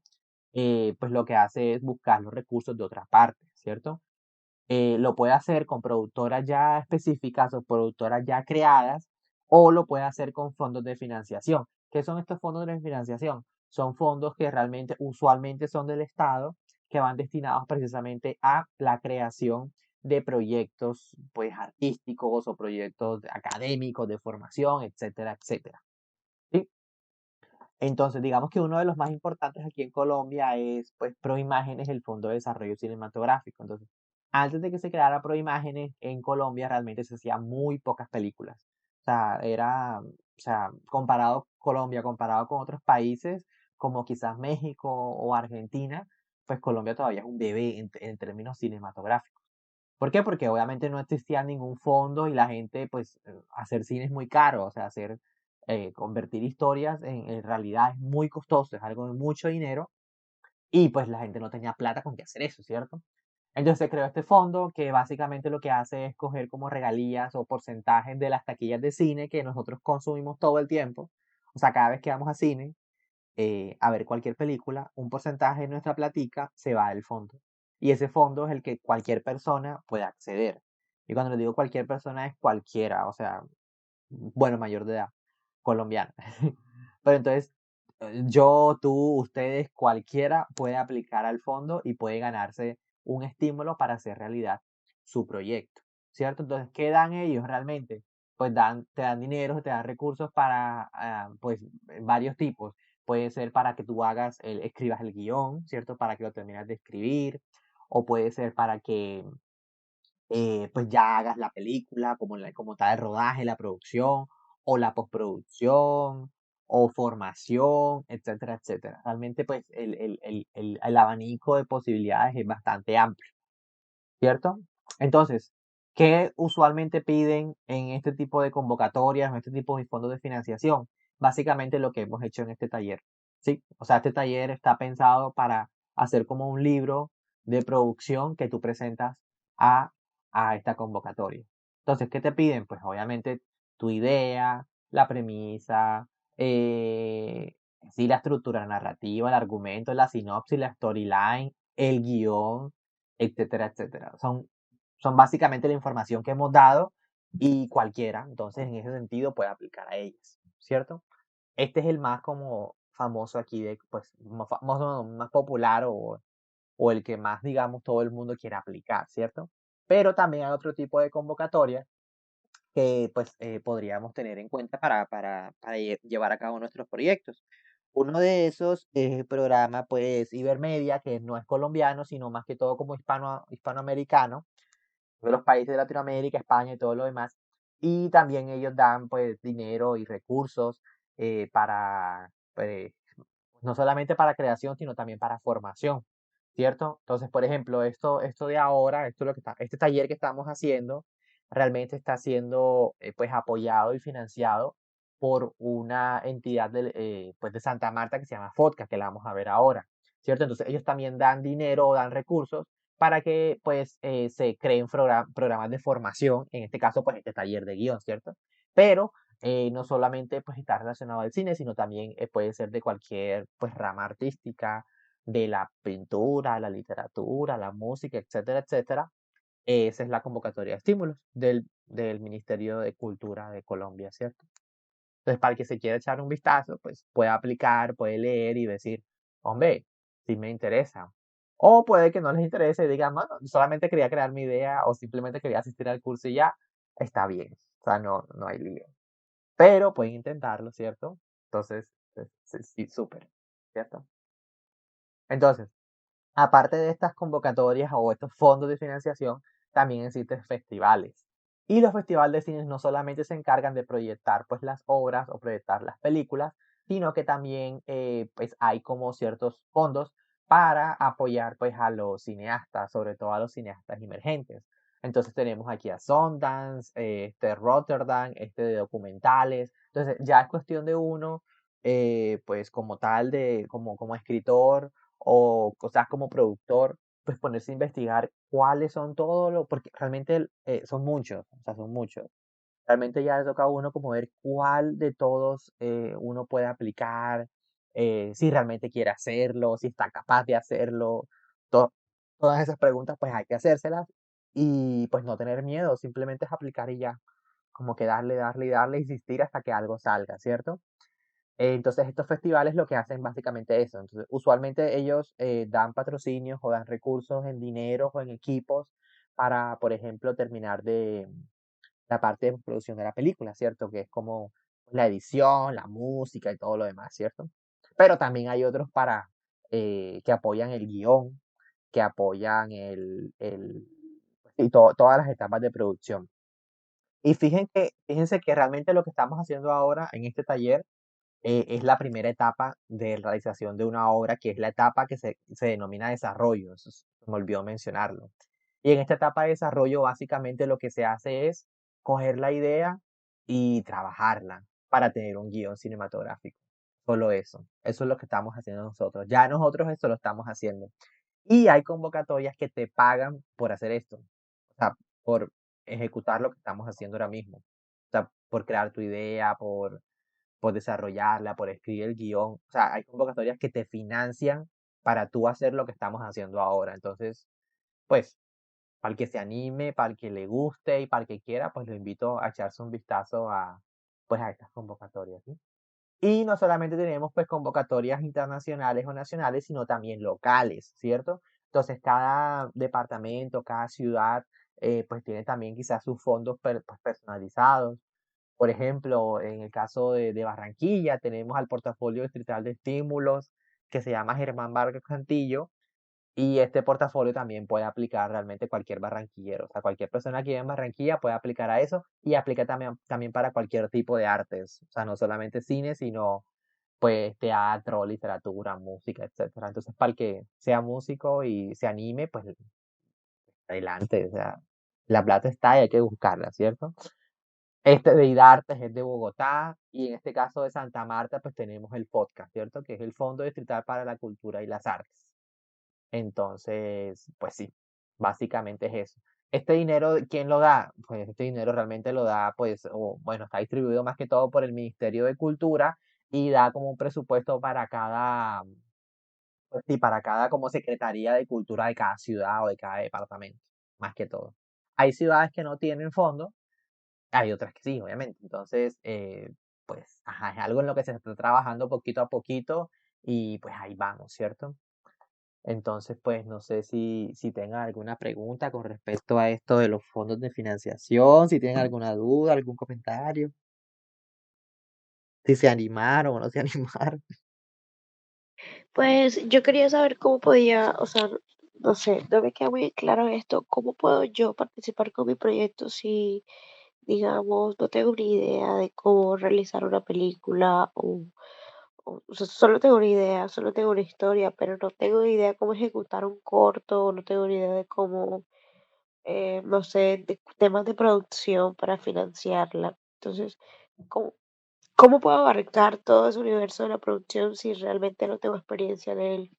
pues lo que hace es buscar los recursos de otra parte, ¿cierto? Lo puede hacer con productoras ya específicas o productoras ya creadas, o lo puede hacer con fondos de financiación. ¿Qué son estos fondos de financiación? Son fondos que realmente usualmente son del Estado, que van destinados precisamente a la creación de proyectos pues artísticos o proyectos académicos de formación, etcétera, etcétera. ¿Sí? Entonces, digamos que uno de los más importantes aquí en Colombia es, pues, Proimágenes, el Fondo de Desarrollo Cinematográfico. Entonces, antes de que se creara Proimágenes, en Colombia realmente se hacían muy pocas películas. O sea, o sea, comparado Colombia, comparado con otros países, como quizás México o Argentina, pues Colombia todavía es un bebé en términos cinematográficos. ¿Por qué? Porque obviamente no existía ningún fondo y la gente, pues, hacer cine es muy caro, o sea, convertir historias en realidad es muy costoso, es algo de mucho dinero y pues la gente no tenía plata con qué hacer eso, ¿cierto? Entonces se creó este fondo que básicamente lo que hace es coger como regalías o porcentajes de las taquillas de cine que nosotros consumimos todo el tiempo. O sea, cada vez que vamos a cine, a ver cualquier película, un porcentaje de nuestra platica se va del fondo. Y ese fondo es el que cualquier persona puede acceder. Y cuando le digo cualquier persona es cualquiera, o sea, bueno, mayor de edad, colombiana. Pero entonces, yo, tú, ustedes, cualquiera puede aplicar al fondo y puede ganarse un estímulo para hacer realidad su proyecto, ¿cierto? Entonces, ¿qué dan ellos realmente? Pues te dan dinero, te dan recursos para, pues, varios tipos. Puede ser para que tú escribas el guión, ¿cierto? Para que lo termines de escribir. O puede ser para que pues ya hagas la película, como tal el rodaje, la producción, o la postproducción, o formación, etcétera, etcétera. Realmente, pues, el abanico de posibilidades es bastante amplio, ¿cierto? Entonces, ¿qué usualmente piden en este tipo de convocatorias, en este tipo de fondos de financiación? Básicamente lo que hemos hecho en este taller, ¿sí? O sea, este taller está pensado para hacer como un libro de producción que tú presentas a, a esta convocatoria. Entonces, ¿qué te piden? Pues obviamente tu idea, la premisa, sí, la estructura narrativa, el argumento, la sinopsis, la storyline, el guión, etcétera, etcétera. Son básicamente la información que hemos dado y cualquiera, entonces en ese sentido puede aplicar a ellas, ¿cierto? Este es el más como famoso aquí, pues más famoso, más popular o el que más, digamos, todo el mundo quiere aplicar, ¿cierto? Pero también hay otro tipo de convocatorias que pues podríamos tener en cuenta para llevar a cabo nuestros proyectos. Uno de esos es el programa pues Ibermedia, que no es colombiano, sino más que todo como hispanoamericano, de los países de Latinoamérica, España y todo lo demás. Y también ellos dan pues dinero y recursos para, pues, no solamente para creación, sino también para formación. ¿cierto? Entonces, por ejemplo, esto de ahora, este taller que estamos haciendo, realmente está siendo pues apoyado y financiado por una entidad pues de Santa Marta que se llama FODCA, que la vamos a ver ahora, ¿cierto? Entonces, ellos también dan dinero o dan recursos para que pues se creen programas de formación, en este caso pues este taller de guión, ¿cierto? Pero no solamente pues está relacionado al cine, sino también puede ser de cualquier pues rama artística, de la pintura, la literatura, la música, etcétera, etcétera. Esa es la convocatoria de estímulos del Ministerio de Cultura de Colombia, ¿cierto? Entonces, para el que se quiera echar un vistazo, pues puede aplicar, puede leer y decir, hombre, sí me interesa. O puede que no les interese y digan, bueno, solamente quería crear mi idea o simplemente quería asistir al curso y ya, está bien. O sea, no hay lío. Pero pueden intentarlo, ¿cierto? Entonces, sí, súper, ¿cierto? Entonces, aparte de estas convocatorias o estos fondos de financiación, también existen festivales. Y los festivales de cine no solamente se encargan de proyectar pues las obras o proyectar las películas, sino que también pues hay como ciertos fondos para apoyar pues a los cineastas, sobre todo a los cineastas emergentes. Entonces tenemos aquí a Sundance, este Rotterdam, este de documentales. Entonces ya es cuestión de uno, pues como tal, como escritor o sea, como productor, pues ponerse a investigar cuáles son todos los, porque realmente son muchos, o sea, son muchos. Realmente ya le toca a uno como ver cuál de todos uno puede aplicar, si realmente quiere hacerlo, si está capaz de hacerlo. To- Todas esas preguntas pues hay que hacérselas y pues no tener miedo, simplemente es aplicar y ya, como que darle, darle y darle, insistir hasta que algo salga, ¿cierto? Entonces, estos festivales lo que hacen básicamente eso. Entonces, usualmente ellos dan patrocinios o dan recursos en dinero o en equipos para, por ejemplo, terminar de la parte de producción de la película, ¿cierto? Que es como la edición, la música y todo lo demás, ¿cierto? Pero también hay otros para que apoyan el guión, que apoyan y todas las etapas de producción. Y fíjense que realmente lo que estamos haciendo ahora en este taller es la primera etapa de realización de una obra, que es la etapa que se denomina desarrollo. Eso me olvidó mencionarlo. Y en esta etapa de desarrollo, básicamente lo que se hace es coger la idea y trabajarla para tener un guión cinematográfico. Solo eso. Eso es lo que estamos haciendo nosotros. Ya nosotros esto lo estamos haciendo. Y hay convocatorias que te pagan por hacer esto. O sea, por ejecutar lo que estamos haciendo ahora mismo. O sea, por crear tu idea, por desarrollarla, por escribir el guión. O sea, hay convocatorias que te financian para tú hacer lo que estamos haciendo ahora. Entonces, pues, para el que se anime, para el que le guste y para el que quiera, pues lo invito a echarse un vistazo pues, a estas convocatorias, ¿sí? Y no solamente tenemos pues convocatorias internacionales o nacionales, sino también locales, ¿cierto? Entonces, cada departamento, cada ciudad, pues tiene también quizás sus fondos pues, personalizados. Por ejemplo, en el caso de Barranquilla, tenemos al portafolio distrital de estímulos que se llama Germán Vargas Cantillo, y este portafolio también puede aplicar realmente cualquier barranquillero. O sea, cualquier persona que vive en Barranquilla puede aplicar a eso y aplica también para cualquier tipo de artes. O sea, no solamente cine, sino pues teatro, literatura, música, etcétera. Entonces, para el que sea músico y se anime, pues adelante. O sea, la plata está y hay que buscarla, ¿cierto? Este de IDARTES es de Bogotá y en este caso de Santa Marta, pues tenemos el podcast, ¿cierto? Que es el Fondo Distrital para la Cultura y las Artes. Entonces, pues sí, básicamente es eso. Este dinero, ¿quién lo da? Pues este dinero realmente lo da, pues, o, bueno, está distribuido más que todo por el Ministerio de Cultura y da como un presupuesto para cada, pues sí, para cada como Secretaría de Cultura de cada ciudad o de cada departamento, más que todo. Hay ciudades que no tienen fondos, hay otras que sí, obviamente. Entonces, pues, ajá, es algo en lo que se está trabajando poquito a poquito y pues ahí vamos, ¿cierto? Entonces, pues no sé si tengan alguna pregunta con respecto a esto de los fondos de financiación, si tienen alguna duda, algún comentario, si se animaron o no se animaron. Pues yo quería saber cómo podía, o sea, no sé, no me queda muy claro esto. ¿Cómo puedo yo participar con mi proyecto si, digamos, no tengo ni idea de cómo realizar una película o sea, solo tengo una idea, solo tengo una historia, pero no tengo ni idea cómo ejecutar un corto, no tengo ni idea de cómo, no sé, de temas de producción para financiarla. Entonces, ¿cómo, cómo puedo abarcar todo ese universo de la producción si realmente no tengo experiencia en él?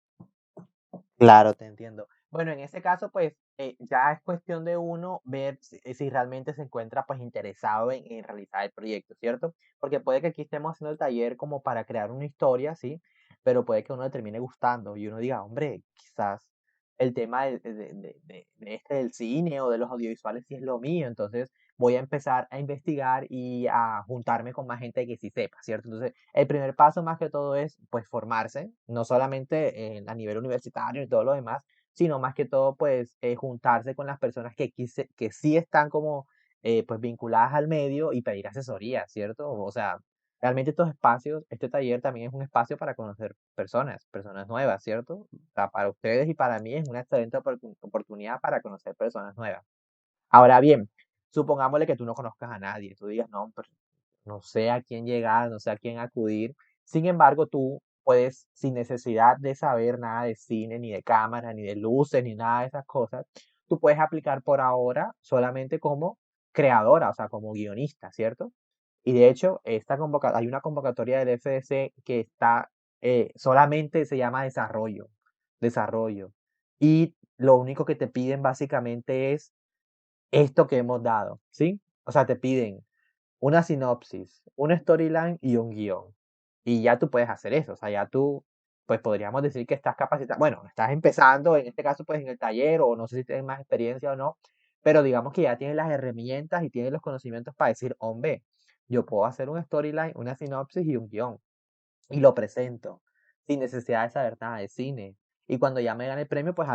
Claro, te entiendo. Bueno, en ese caso, pues ya es cuestión de uno ver si realmente se encuentra pues interesado en realizar el proyecto, ¿cierto? Porque puede que aquí estemos haciendo el taller como para crear una historia, ¿sí? Pero puede que a uno le termine gustando y uno diga, hombre, quizás el tema de este del cine o de los audiovisuales sí es lo mío, entonces voy a empezar a investigar y a juntarme con más gente que sí sepa, ¿cierto? Entonces, el primer paso más que todo es pues formarse, no solamente a nivel universitario y todo lo demás, sino más que todo pues juntarse con las personas que sí están como pues vinculadas al medio y pedir asesoría, ¿cierto? O sea, realmente estos espacios, este taller también es un espacio para conocer personas nuevas, ¿cierto? O sea, para ustedes y para mí es una excelente oportunidad para conocer personas nuevas. Ahora bien, supongámosle que tú no conozcas a nadie, tú digas, no, pero no sé a quién llegar, no sé a quién acudir. Sin embargo, tú puedes, sin necesidad de saber nada de cine, ni de cámara, ni de luces, ni nada de esas cosas, tú puedes aplicar por ahora solamente como creadora, o sea, como guionista, ¿cierto? Y de hecho, hay una convocatoria del FDC que está, solamente se llama desarrollo. Y lo único que te piden básicamente es esto que hemos dado, ¿sí? O sea, te piden una sinopsis, una storyline y un guión. Y ya tú puedes hacer eso, o sea, ya tú, pues podríamos decir que estás capacitado, bueno, estás empezando, en este caso, pues en el taller, o no sé si tienes más experiencia o no, pero digamos que ya tienes las herramientas y tienes los conocimientos para decir, hombre, yo puedo hacer un storyline, una sinopsis y un guión y lo presento sin necesidad de saber nada de cine. Y cuando ya me gane el premio, pues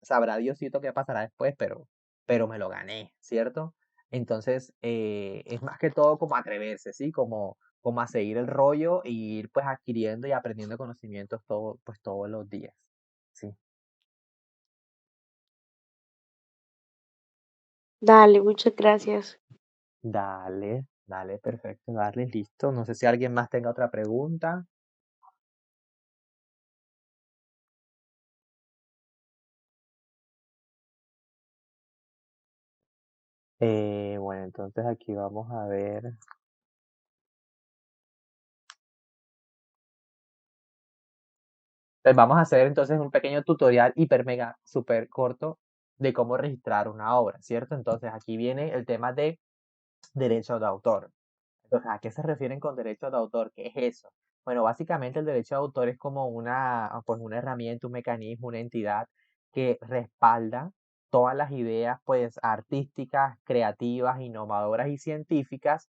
sabrá Diosito qué pasará después, pero me lo gané, ¿cierto? Entonces, es más que todo como atreverse, ¿sí? Como a seguir el rollo y ir pues adquiriendo y aprendiendo conocimientos pues todos los días, ¿sí? Dale, muchas gracias. Dale, dale, perfecto, dale, listo. No sé si alguien más tenga otra pregunta. Bueno, entonces aquí vamos a ver. Pues vamos a hacer entonces un pequeño tutorial hiper mega super corto de cómo registrar una obra, ¿cierto? Entonces aquí viene el tema de derecho de autor. Entonces, ¿a qué se refieren con derecho de autor? ¿Qué es eso? Bueno, básicamente el derecho de autor es como pues una herramienta, un mecanismo, una entidad que respalda todas las ideas, pues, artísticas, creativas, innovadoras y científicas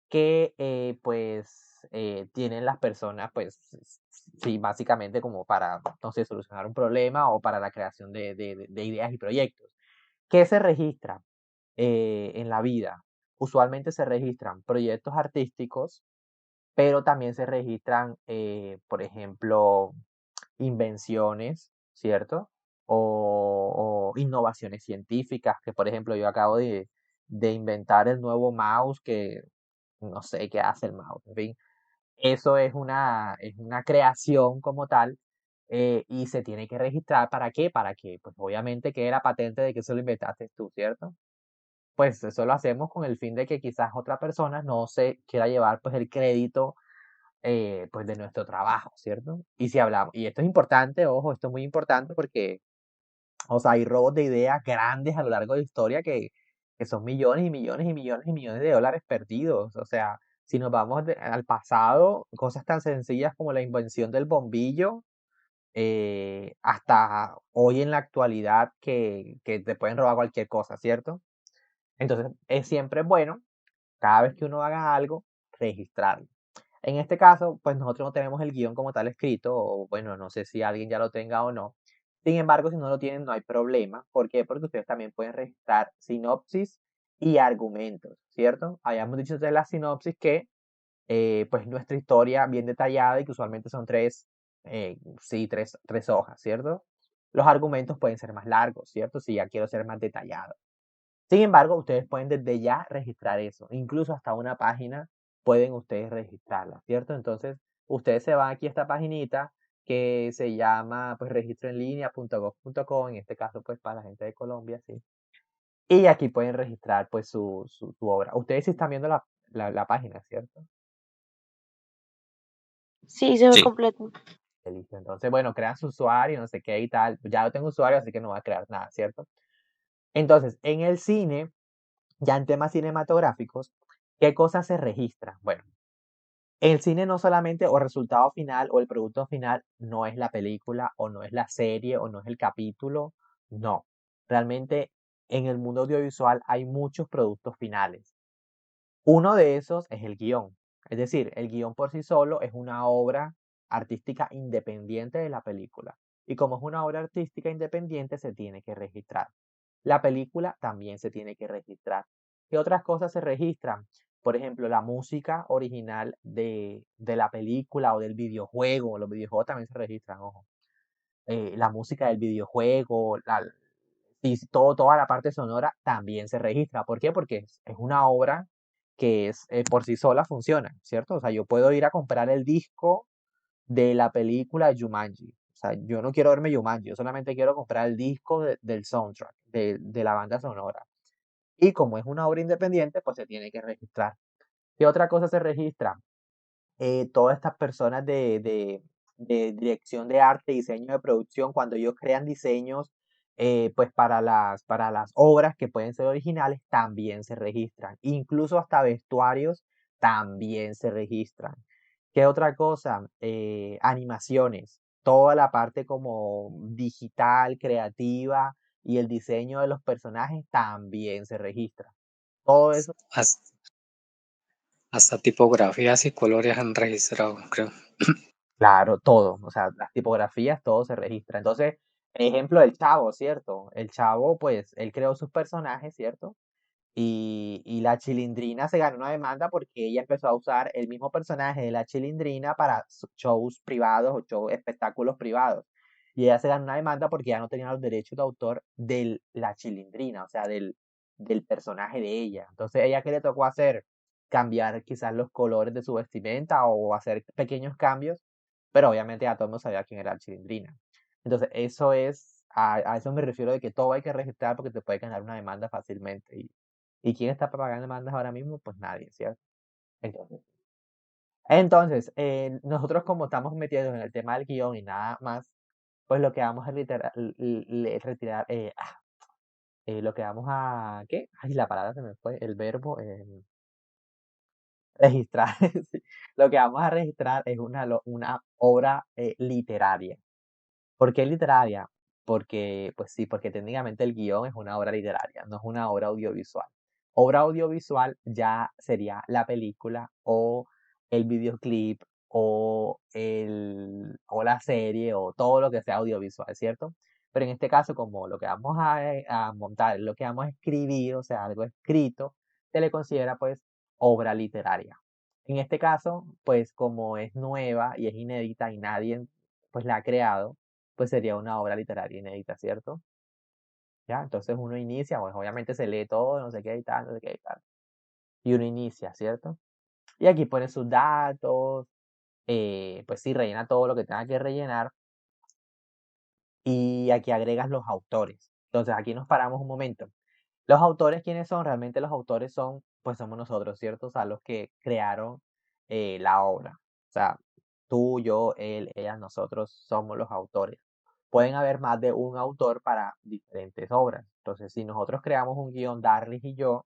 que, pues, tienen las personas, pues, sí, básicamente como para, no sé, solucionar un problema o para la creación de ideas y proyectos. ¿Qué se registra en la vida? Usualmente se registran proyectos artísticos, pero también se registran, por ejemplo, invenciones, ¿cierto? O innovaciones científicas, que por ejemplo yo acabo de inventar el nuevo mouse que no sé qué hace el mouse, en fin. Eso es una creación como tal, y se tiene que registrar. ¿Para qué? Para que, pues obviamente quede la patente de que eso lo inventaste tú, ¿cierto? Pues eso lo hacemos con el fin de que quizás otra persona no se quiera llevar pues el crédito pues de nuestro trabajo, ¿cierto? Y si hablamos, y esto es importante, ojo, esto es muy importante porque, o sea, hay robos de ideas grandes a lo largo de la historia que son millones y millones y millones y millones de dólares perdidos. O sea, si nos vamos al pasado, cosas tan sencillas como la invención del bombillo, hasta hoy en la actualidad que te pueden robar cualquier cosa, ¿cierto? Entonces, es siempre bueno, cada vez que uno haga algo, registrarlo. En este caso, pues nosotros no tenemos el guión como tal escrito, o bueno, no sé si alguien ya lo tenga o no. Sin embargo, si no lo tienen, no hay problema. ¿Por qué? Porque ustedes también pueden registrar sinopsis y argumentos, ¿cierto? Habíamos dicho de la sinopsis que, pues nuestra historia bien detallada y que usualmente son sí, tres hojas, ¿cierto? Los argumentos pueden ser más largos, ¿cierto? Si ya quiero ser más detallado. Sin embargo, ustedes pueden desde ya registrar eso. Incluso hasta una página pueden ustedes registrarla, ¿cierto? Entonces, ustedes se van aquí a esta paginita que se llama pues registroenlinea.gov.co, en este caso pues para la gente de Colombia, sí. Y aquí pueden registrar pues su obra. Ustedes sí están viendo la página, ¿cierto? Sí, se ve Sí. completo. Listo. Entonces, bueno, crean su usuario, no sé qué y tal. Ya no tengo usuario, así que no voy a crear nada, ¿cierto? Entonces, en el cine, ya en temas cinematográficos, ¿qué cosas se registran? Bueno, el cine no solamente o el resultado final o el producto final no es la película o no es la serie o no es el capítulo, no. Realmente en el mundo audiovisual hay muchos productos finales. Uno de esos es el guión. Es decir, el guión por sí solo es una obra artística independiente de la película. Y como es una obra artística independiente, se tiene que registrar. La película también se tiene que registrar. ¿Qué otras cosas se registran? Por ejemplo, la música original de la película o del videojuego. Los videojuegos también se registran, ojo. La música del videojuego, y toda la parte sonora también se registra. ¿Por qué? Porque es una obra que es por sí sola funciona, ¿cierto? O sea, yo puedo ir a comprar el disco de la película Jumanji. O sea, yo no quiero verme Jumanji, yo solamente quiero comprar el disco del soundtrack, de la banda sonora. Y como es una obra independiente, pues se tiene que registrar. ¿Qué otra cosa se registra? Todas estas personas de dirección de arte, diseño de producción, cuando ellos crean diseños, pues para las obras que pueden ser originales, también se registran. Incluso hasta vestuarios también se registran. ¿Qué otra cosa? Animaciones. Toda la parte como digital, creativa y el diseño de los personajes también se registra. Todo eso. Hasta, hasta tipografías y colores han registrado, creo. Claro, todo, o sea, las tipografías, todo se registra. Entonces, ejemplo del Chavo, ¿cierto? El Chavo, pues, él creó sus personajes, ¿cierto? Y la Chilindrina se ganó una demanda porque ella empezó a usar el mismo personaje de la Chilindrina para shows privados o espectáculos privados. Y ella se ganó una demanda porque ya no tenía los derechos de autor de la Chilindrina, o sea, del personaje de ella. Entonces, ella, ¿qué le tocó hacer? Cambiar quizás los colores de su vestimenta o hacer pequeños cambios, pero obviamente ya todo el mundo sabía quién era la Chilindrina. Entonces, eso es, a eso me refiero de que todo hay que registrar porque te puede ganar una demanda fácilmente. ¿Y quién está pagando demandas ahora mismo? Pues nadie, ¿cierto? Entonces, nosotros como estamos metidos en el tema del guión y nada más, pues lo que vamos a retirar, lo que vamos a, ¿qué? Ay, la palabra se me fue, el verbo, registrar. Sí. Lo que vamos a registrar es una obra literaria. ¿Por qué literaria? Porque, pues sí, porque técnicamente el guión es una obra literaria, no es una obra audiovisual. Obra audiovisual ya sería la película o el videoclip o la serie o todo lo que sea audiovisual, ¿cierto? Pero en este caso, como lo que vamos a montar, lo que vamos a escribir, o sea, algo escrito, se le considera pues obra literaria. En este caso, pues como es nueva y es inédita y nadie pues la ha creado, pues sería una obra literaria inédita, ¿cierto? ¿Ya? Entonces uno inicia, pues obviamente se lee todo, no sé qué y tal, no sé qué y tal. Y uno inicia, ¿cierto? Y aquí pone sus datos, pues sí, rellena todo lo que tenga que rellenar y aquí agregas los autores. Entonces aquí nos paramos un momento. Los autores, ¿quiénes son? Realmente los autores son, pues somos nosotros, ¿cierto? O sea, los que crearon la obra. O sea, tú, yo, él, ellas, nosotros somos los autores. Pueden haber más de un autor para diferentes obras. Entonces, si nosotros creamos un guión, Darlis y yo,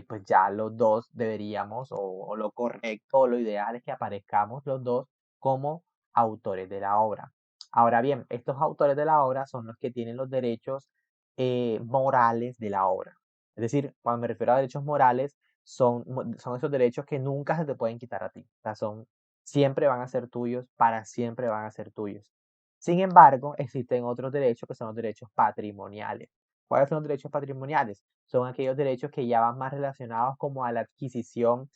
pues ya los dos deberíamos, o lo correcto, o lo ideal es que aparezcamos los dos como autores de la obra. Ahora bien, estos autores de la obra son los que tienen los derechos morales de la obra. Es decir, cuando me refiero a derechos morales, son esos derechos que nunca se te pueden quitar a ti. O sea, siempre van a ser tuyos, para siempre van a ser tuyos. Sin embargo, existen otros derechos que son los derechos patrimoniales. ¿Cuáles son los derechos patrimoniales? Son aquellos derechos que ya van más relacionados como a la adquisición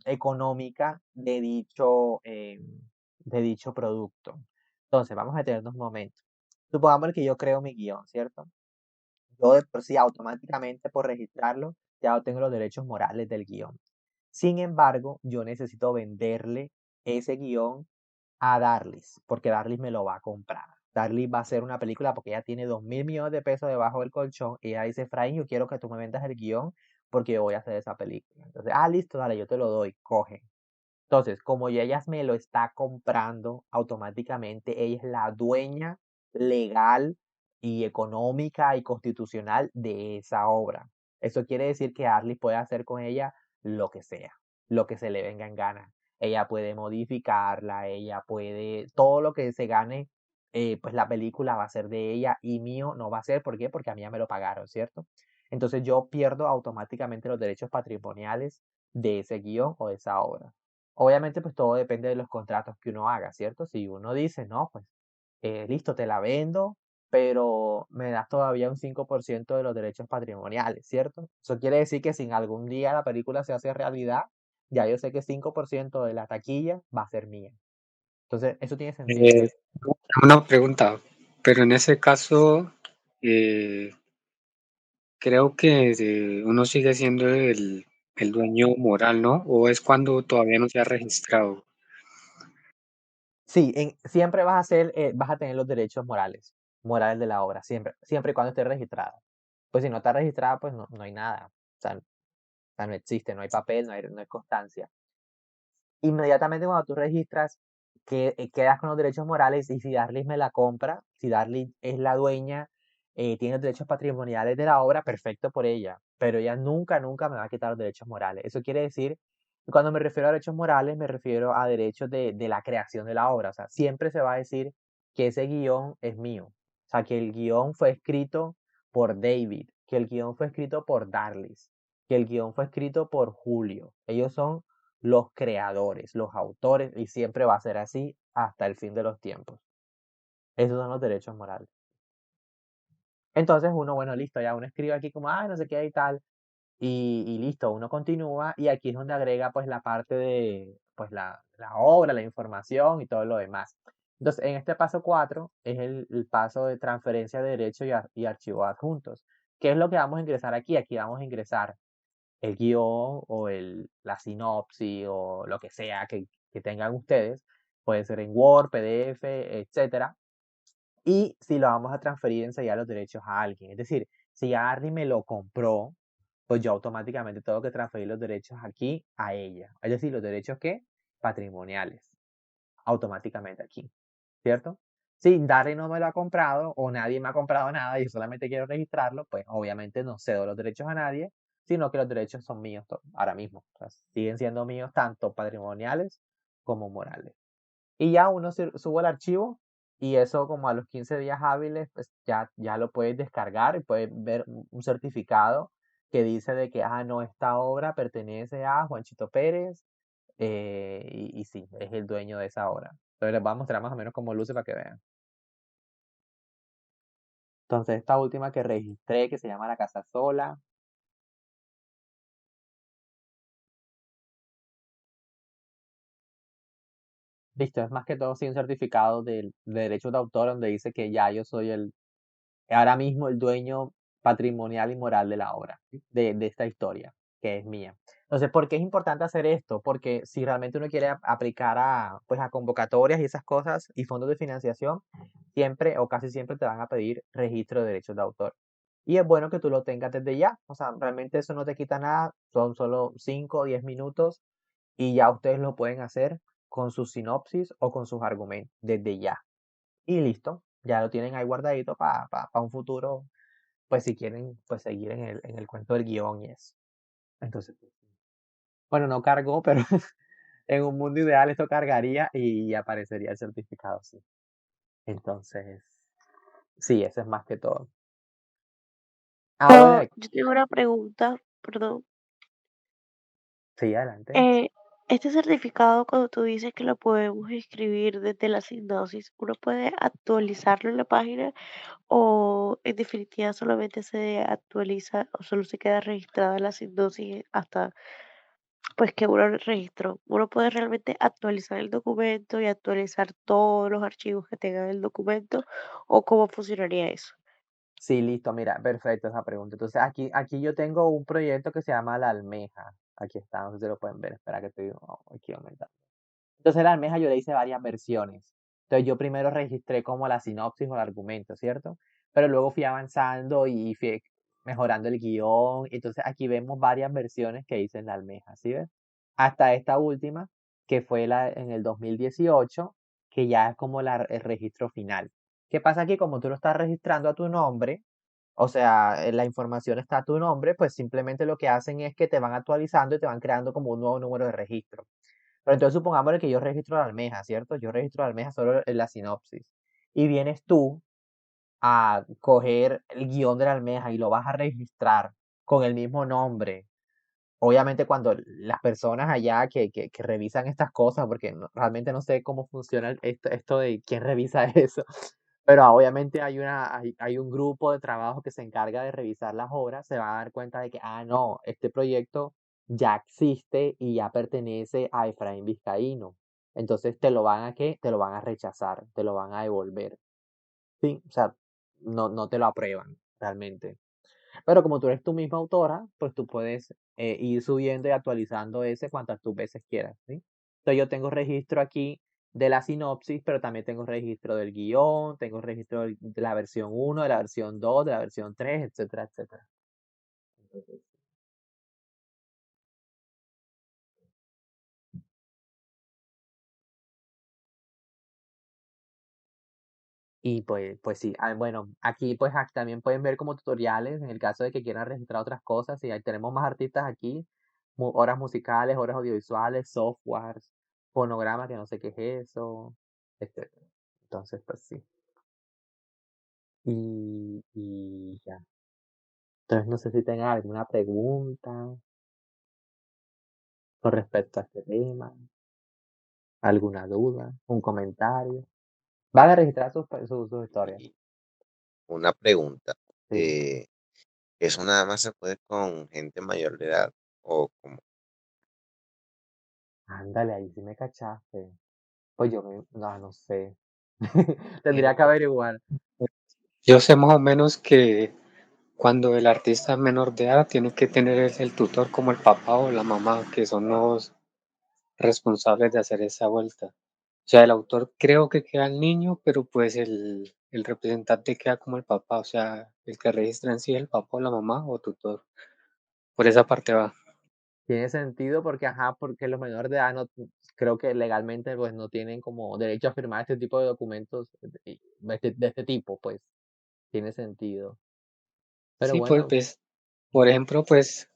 económica de dicho producto. Entonces, vamos a detenernos un momento. Supongamos que yo creo mi guión, ¿cierto? Yo de por sí automáticamente por registrarlo ya obtengo los derechos morales del guión. Sin embargo, yo necesito venderle ese guión a Darlis, porque Darlis me lo va a comprar. Darlis va a hacer una película porque ella tiene 2.000 millones de pesos debajo del colchón y ella dice, Efraín, yo quiero que tú me vendas el guión porque yo voy a hacer esa película. Entonces, listo, dale, yo te lo doy, coge. Entonces, como ya ella me lo está comprando, automáticamente ella es la dueña legal y económica y constitucional de esa obra. Eso quiere decir que Arlis puede hacer con ella lo que sea, lo que se le venga en gana. Ella puede modificarla, ella puede, todo lo que se gane, pues la película va a ser de ella y mío no va a ser. ¿Por qué? Porque a mí ya me lo pagaron, ¿cierto? Entonces yo pierdo automáticamente los derechos patrimoniales de ese guión o de esa obra. Obviamente, pues todo depende de los contratos que uno haga, ¿cierto? Si uno dice, no, pues listo, te la vendo, pero me das todavía un 5% de los derechos patrimoniales, ¿cierto? Eso quiere decir que si en algún día la película se hace realidad, ya yo sé que 5% de la taquilla va a ser mía. Entonces, eso tiene sentido. Eh, una pregunta, pero en ese caso, eh, creo que uno sigue siendo el dueño moral, ¿no? ¿O es cuando todavía no se ha registrado? Sí, siempre vas a tener los derechos morales de la obra, siempre y cuando esté registrada. Pues si no está registrada, pues no hay nada. O sea, no existe, no hay papel, no hay constancia. Inmediatamente cuando tú registras, quedas con los derechos morales y si Darlis me la compra, si Darlis es la dueña, tiene los derechos patrimoniales de la obra, perfecto por ella, pero ella nunca, nunca me va a quitar los derechos morales. Eso quiere decir, cuando me refiero a derechos morales, me refiero a derechos de la creación de la obra. O sea, siempre se va a decir que ese guión es mío. O sea, que el guión fue escrito por David, que el guión fue escrito por Darlis, que el guión fue escrito por Julio. Ellos son los creadores, los autores, y siempre va a ser así hasta el fin de los tiempos. Esos son los derechos morales. Entonces uno, bueno, listo, ya uno escribe aquí como, no sé qué y tal, y listo, uno continúa, y aquí es donde agrega pues la parte de, pues la obra, la información y todo lo demás. Entonces, en este paso 4 es el paso de transferencia de derechos y archivos adjuntos. ¿Qué es lo que vamos a ingresar aquí? Aquí vamos a ingresar el guión o la sinopsis o lo que sea que tengan ustedes. Puede ser en Word, PDF, etcétera. Y si lo vamos a transferir enseguida los derechos a alguien. Es decir, si Arnie me lo compró, pues yo automáticamente tengo que transferir los derechos aquí a ella. Es decir, los derechos ¿qué? Patrimoniales. Automáticamente aquí. ¿Cierto? Si Darry no me lo ha comprado o nadie me ha comprado nada y yo solamente quiero registrarlo, pues obviamente no cedo los derechos a nadie, sino que los derechos son míos ahora mismo. O sea, siguen siendo míos tanto patrimoniales como morales. Y ya uno sube el archivo y eso como a los 15 días hábiles, pues ya lo puedes descargar y puedes ver un certificado que dice de que, no, esta obra pertenece a Juanchito Pérez y sí, es el dueño de esa obra. Entonces les voy a mostrar más o menos cómo luce para que vean. Entonces esta última que registré, que se llama La Casa Sola. Listo, es más que todo sí un certificado de derechos de autor donde dice que ya yo soy ahora mismo el dueño patrimonial y moral de la obra, de esta historia, que es mía. Entonces, ¿por qué es importante hacer esto? Porque si realmente uno quiere aplicar pues a convocatorias y esas cosas y fondos de financiación, siempre o casi siempre te van a pedir registro de derechos de autor. Y es bueno que tú lo tengas desde ya. O sea, realmente eso no te quita nada. Son solo 5 o 10 minutos y ya ustedes lo pueden hacer con su sinopsis o con sus argumentos desde ya. Y listo, ya lo tienen ahí guardadito para un futuro, pues si quieren pues seguir en el cuento del guión y eso. Entonces, pues, bueno, no cargó, pero en un mundo ideal esto cargaría y aparecería el certificado, sí. Entonces, sí, eso es más que todo. Bueno, Yo tengo una pregunta, perdón. sí, adelante. Este certificado, cuando tú dices que lo podemos escribir desde la sinopsis, ¿uno puede actualizarlo en la página o en definitiva solamente se actualiza o solo se queda registrada la sinopsis hasta pues que uno registró? ¿Uno puede realmente actualizar el documento y actualizar todos los archivos que tenga el documento o cómo funcionaría eso? Sí, listo, mira, perfecto esa pregunta. Entonces, aquí yo tengo un proyecto que se llama La Almeja. Aquí está, no sé si lo pueden ver, espera que estoy aquí aumentando. Entonces la almeja yo le hice varias versiones. Entonces yo primero registré como la sinopsis o el argumento, ¿cierto? Pero luego fui avanzando y fui mejorando el guión. Entonces aquí vemos varias versiones que hice en la almeja, ¿sí ves? Hasta esta última, que fue la en el 2018, que ya es como el registro final. ¿Qué pasa aquí? Como tú lo estás registrando a tu nombre, o sea, la información está a tu nombre, pues simplemente lo que hacen es que te van actualizando y te van creando como un nuevo número de registro. Pero entonces supongamos que yo registro la almeja, ¿cierto? Yo registro la almeja solo en la sinopsis. Y vienes tú a coger el guión de la almeja y lo vas a registrar con el mismo nombre. Obviamente cuando las personas allá que revisan estas cosas, porque realmente no sé cómo funciona esto de quién revisa eso, pero obviamente hay un grupo de trabajo que se encarga de revisar las obras, se va a dar cuenta de que, no, este proyecto ya existe y ya pertenece a Efraín Vizcaíno. Entonces te lo van a ¿qué? Te lo van a rechazar, te lo van a devolver. Sí, o sea, no te lo aprueban realmente. Pero como tú eres tu misma autora, pues tú puedes ir subiendo y actualizando ese cuantas tus veces quieras, ¿sí? Entonces yo tengo registro aquí de la sinopsis, pero también tengo registro del guión, tengo registro de la versión 1, de la versión 2, de la versión 3, etcétera, etcétera. Entonces, y pues sí, bueno, aquí pues también pueden ver como tutoriales en el caso de que quieran registrar otras cosas y ahí tenemos más artistas aquí, horas musicales, horas audiovisuales, softwares, fonogramas, que no sé qué es eso, etcétera. Entonces, pues sí. Y ya. Entonces no sé si tengan alguna pregunta con respecto a este tema, alguna duda, un comentario. Van a registrar sus historias. Y una pregunta. Sí. ¿Eso nada más se puede con gente mayor de edad? ¿O como? Ándale, ahí sí me cachaste. Pues no sé. Eh, Tendría que averiguar. Yo sé más o menos que cuando el artista es menor de edad tiene que tener el tutor como el papá o la mamá, que son los responsables de hacer esa vuelta. O sea, el autor creo que queda el niño, pero pues el representante queda como el papá, o sea, el que registra en sí es el papá o la mamá o tutor. Por esa parte va. Tiene sentido porque, porque los menores de edad no, creo que legalmente pues no tienen como derecho a firmar este tipo de documentos de este tipo, pues. Tiene sentido. Pero Sí, pues, bueno, pues, por ejemplo, pues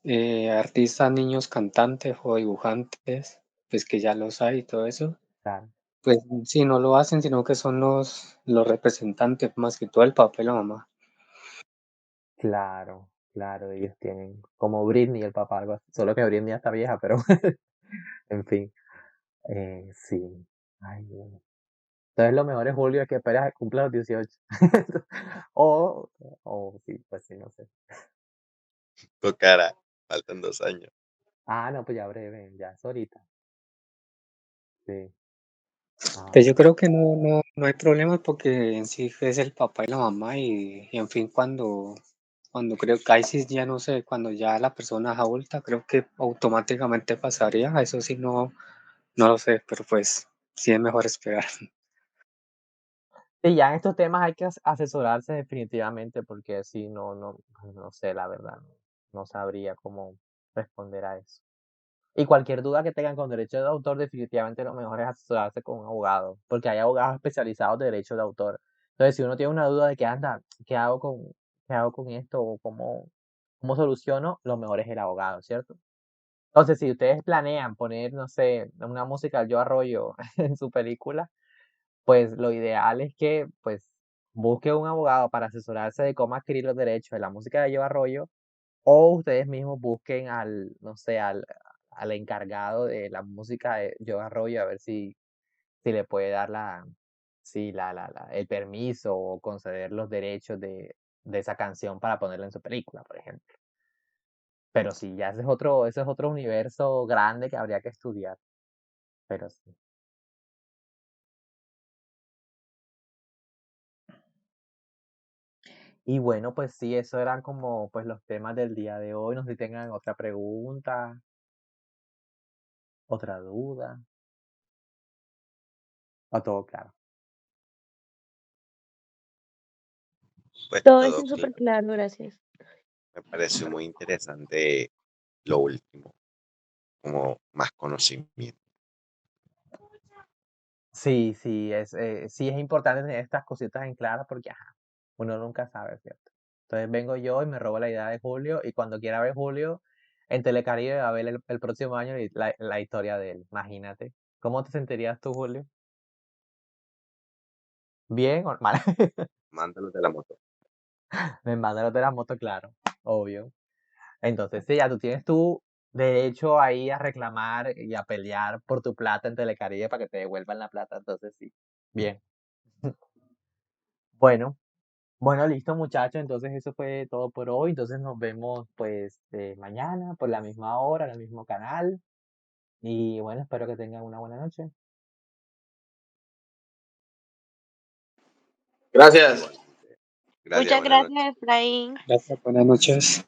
artistas, niños cantantes o dibujantes, pues que ya los hay y todo eso, claro, pues sí, no lo hacen, sino que son los representantes, más que todo el papá y la mamá. claro, claro, ellos tienen como Britney, el papá, algo así. Solo que Britney ya está vieja, pero en fin, sí. Ay, bueno. Entonces lo mejor es Julio, que esperas a que cumpla los 18. O, o sí, pues sí, no sé. Tocará. Faltan 2 años. No, pues ya breve, ya es ahorita. Sí. Pues yo Ah, creo que no hay problema porque en sí es el papá y la mamá y en fin, cuando creo que ahí sí ya no sé, cuando ya la persona es adulta, creo que automáticamente pasaría, eso sí no lo sé, pero pues sí es mejor esperar. sí, ya en estos temas hay que asesorarse definitivamente porque si no sé, la verdad, no sabría cómo responder a eso. Y cualquier duda que tengan con derecho de autor, definitivamente lo mejor es asesorarse con un abogado, porque hay abogados especializados de derecho de autor. Entonces, si uno tiene una duda de que anda, qué hago con esto o cómo soluciono, lo mejor es el abogado, ¿cierto? Entonces, si ustedes planean poner, no sé, una música del Yo Arroyo en su película, pues lo ideal es que pues busque un abogado para asesorarse de cómo adquirir los derechos de la música de Yo Arroyo o ustedes mismos busquen no sé, al encargado de la música de Yo Arroyo a ver si le puede dar sí, el permiso o conceder los derechos de esa canción para ponerla en su película, por ejemplo. Pero sí, ya ese es otro universo grande que habría que estudiar. Pero sí. Y bueno, pues sí, eso eran como pues los temas del día de hoy. No sé si tengan otra pregunta. ¿Otra duda? ¿O todo claro? Pues Todo todo eso es súper claro. claro, gracias. Me pareció muy interesante lo último, como más conocimiento. Sí, sí es importante tener estas cositas en claro porque ajá, uno nunca sabe, ¿cierto? Entonces vengo yo y me robo la idea de Julio y cuando quiera ver Julio en Telecaribe va a ver el próximo año la historia de él, imagínate. ¿Cómo te sentirías tú, Julio? ¿Bien o mal? Mándalos de la moto. Me mandaron de la moto, claro, obvio. Entonces, sí, ya tú tienes tu derecho ahí a reclamar y a pelear por tu plata en Telecaribe para que te devuelvan la plata, entonces sí, bien. Bueno. Bueno, listo muchachos, entonces eso fue todo por hoy, entonces nos vemos pues mañana por la misma hora, en el mismo canal y bueno, espero que tengan una buena noche. Gracias. Gracias, Muchas buenas noches. gracias, Efraín. Gracias, buenas noches.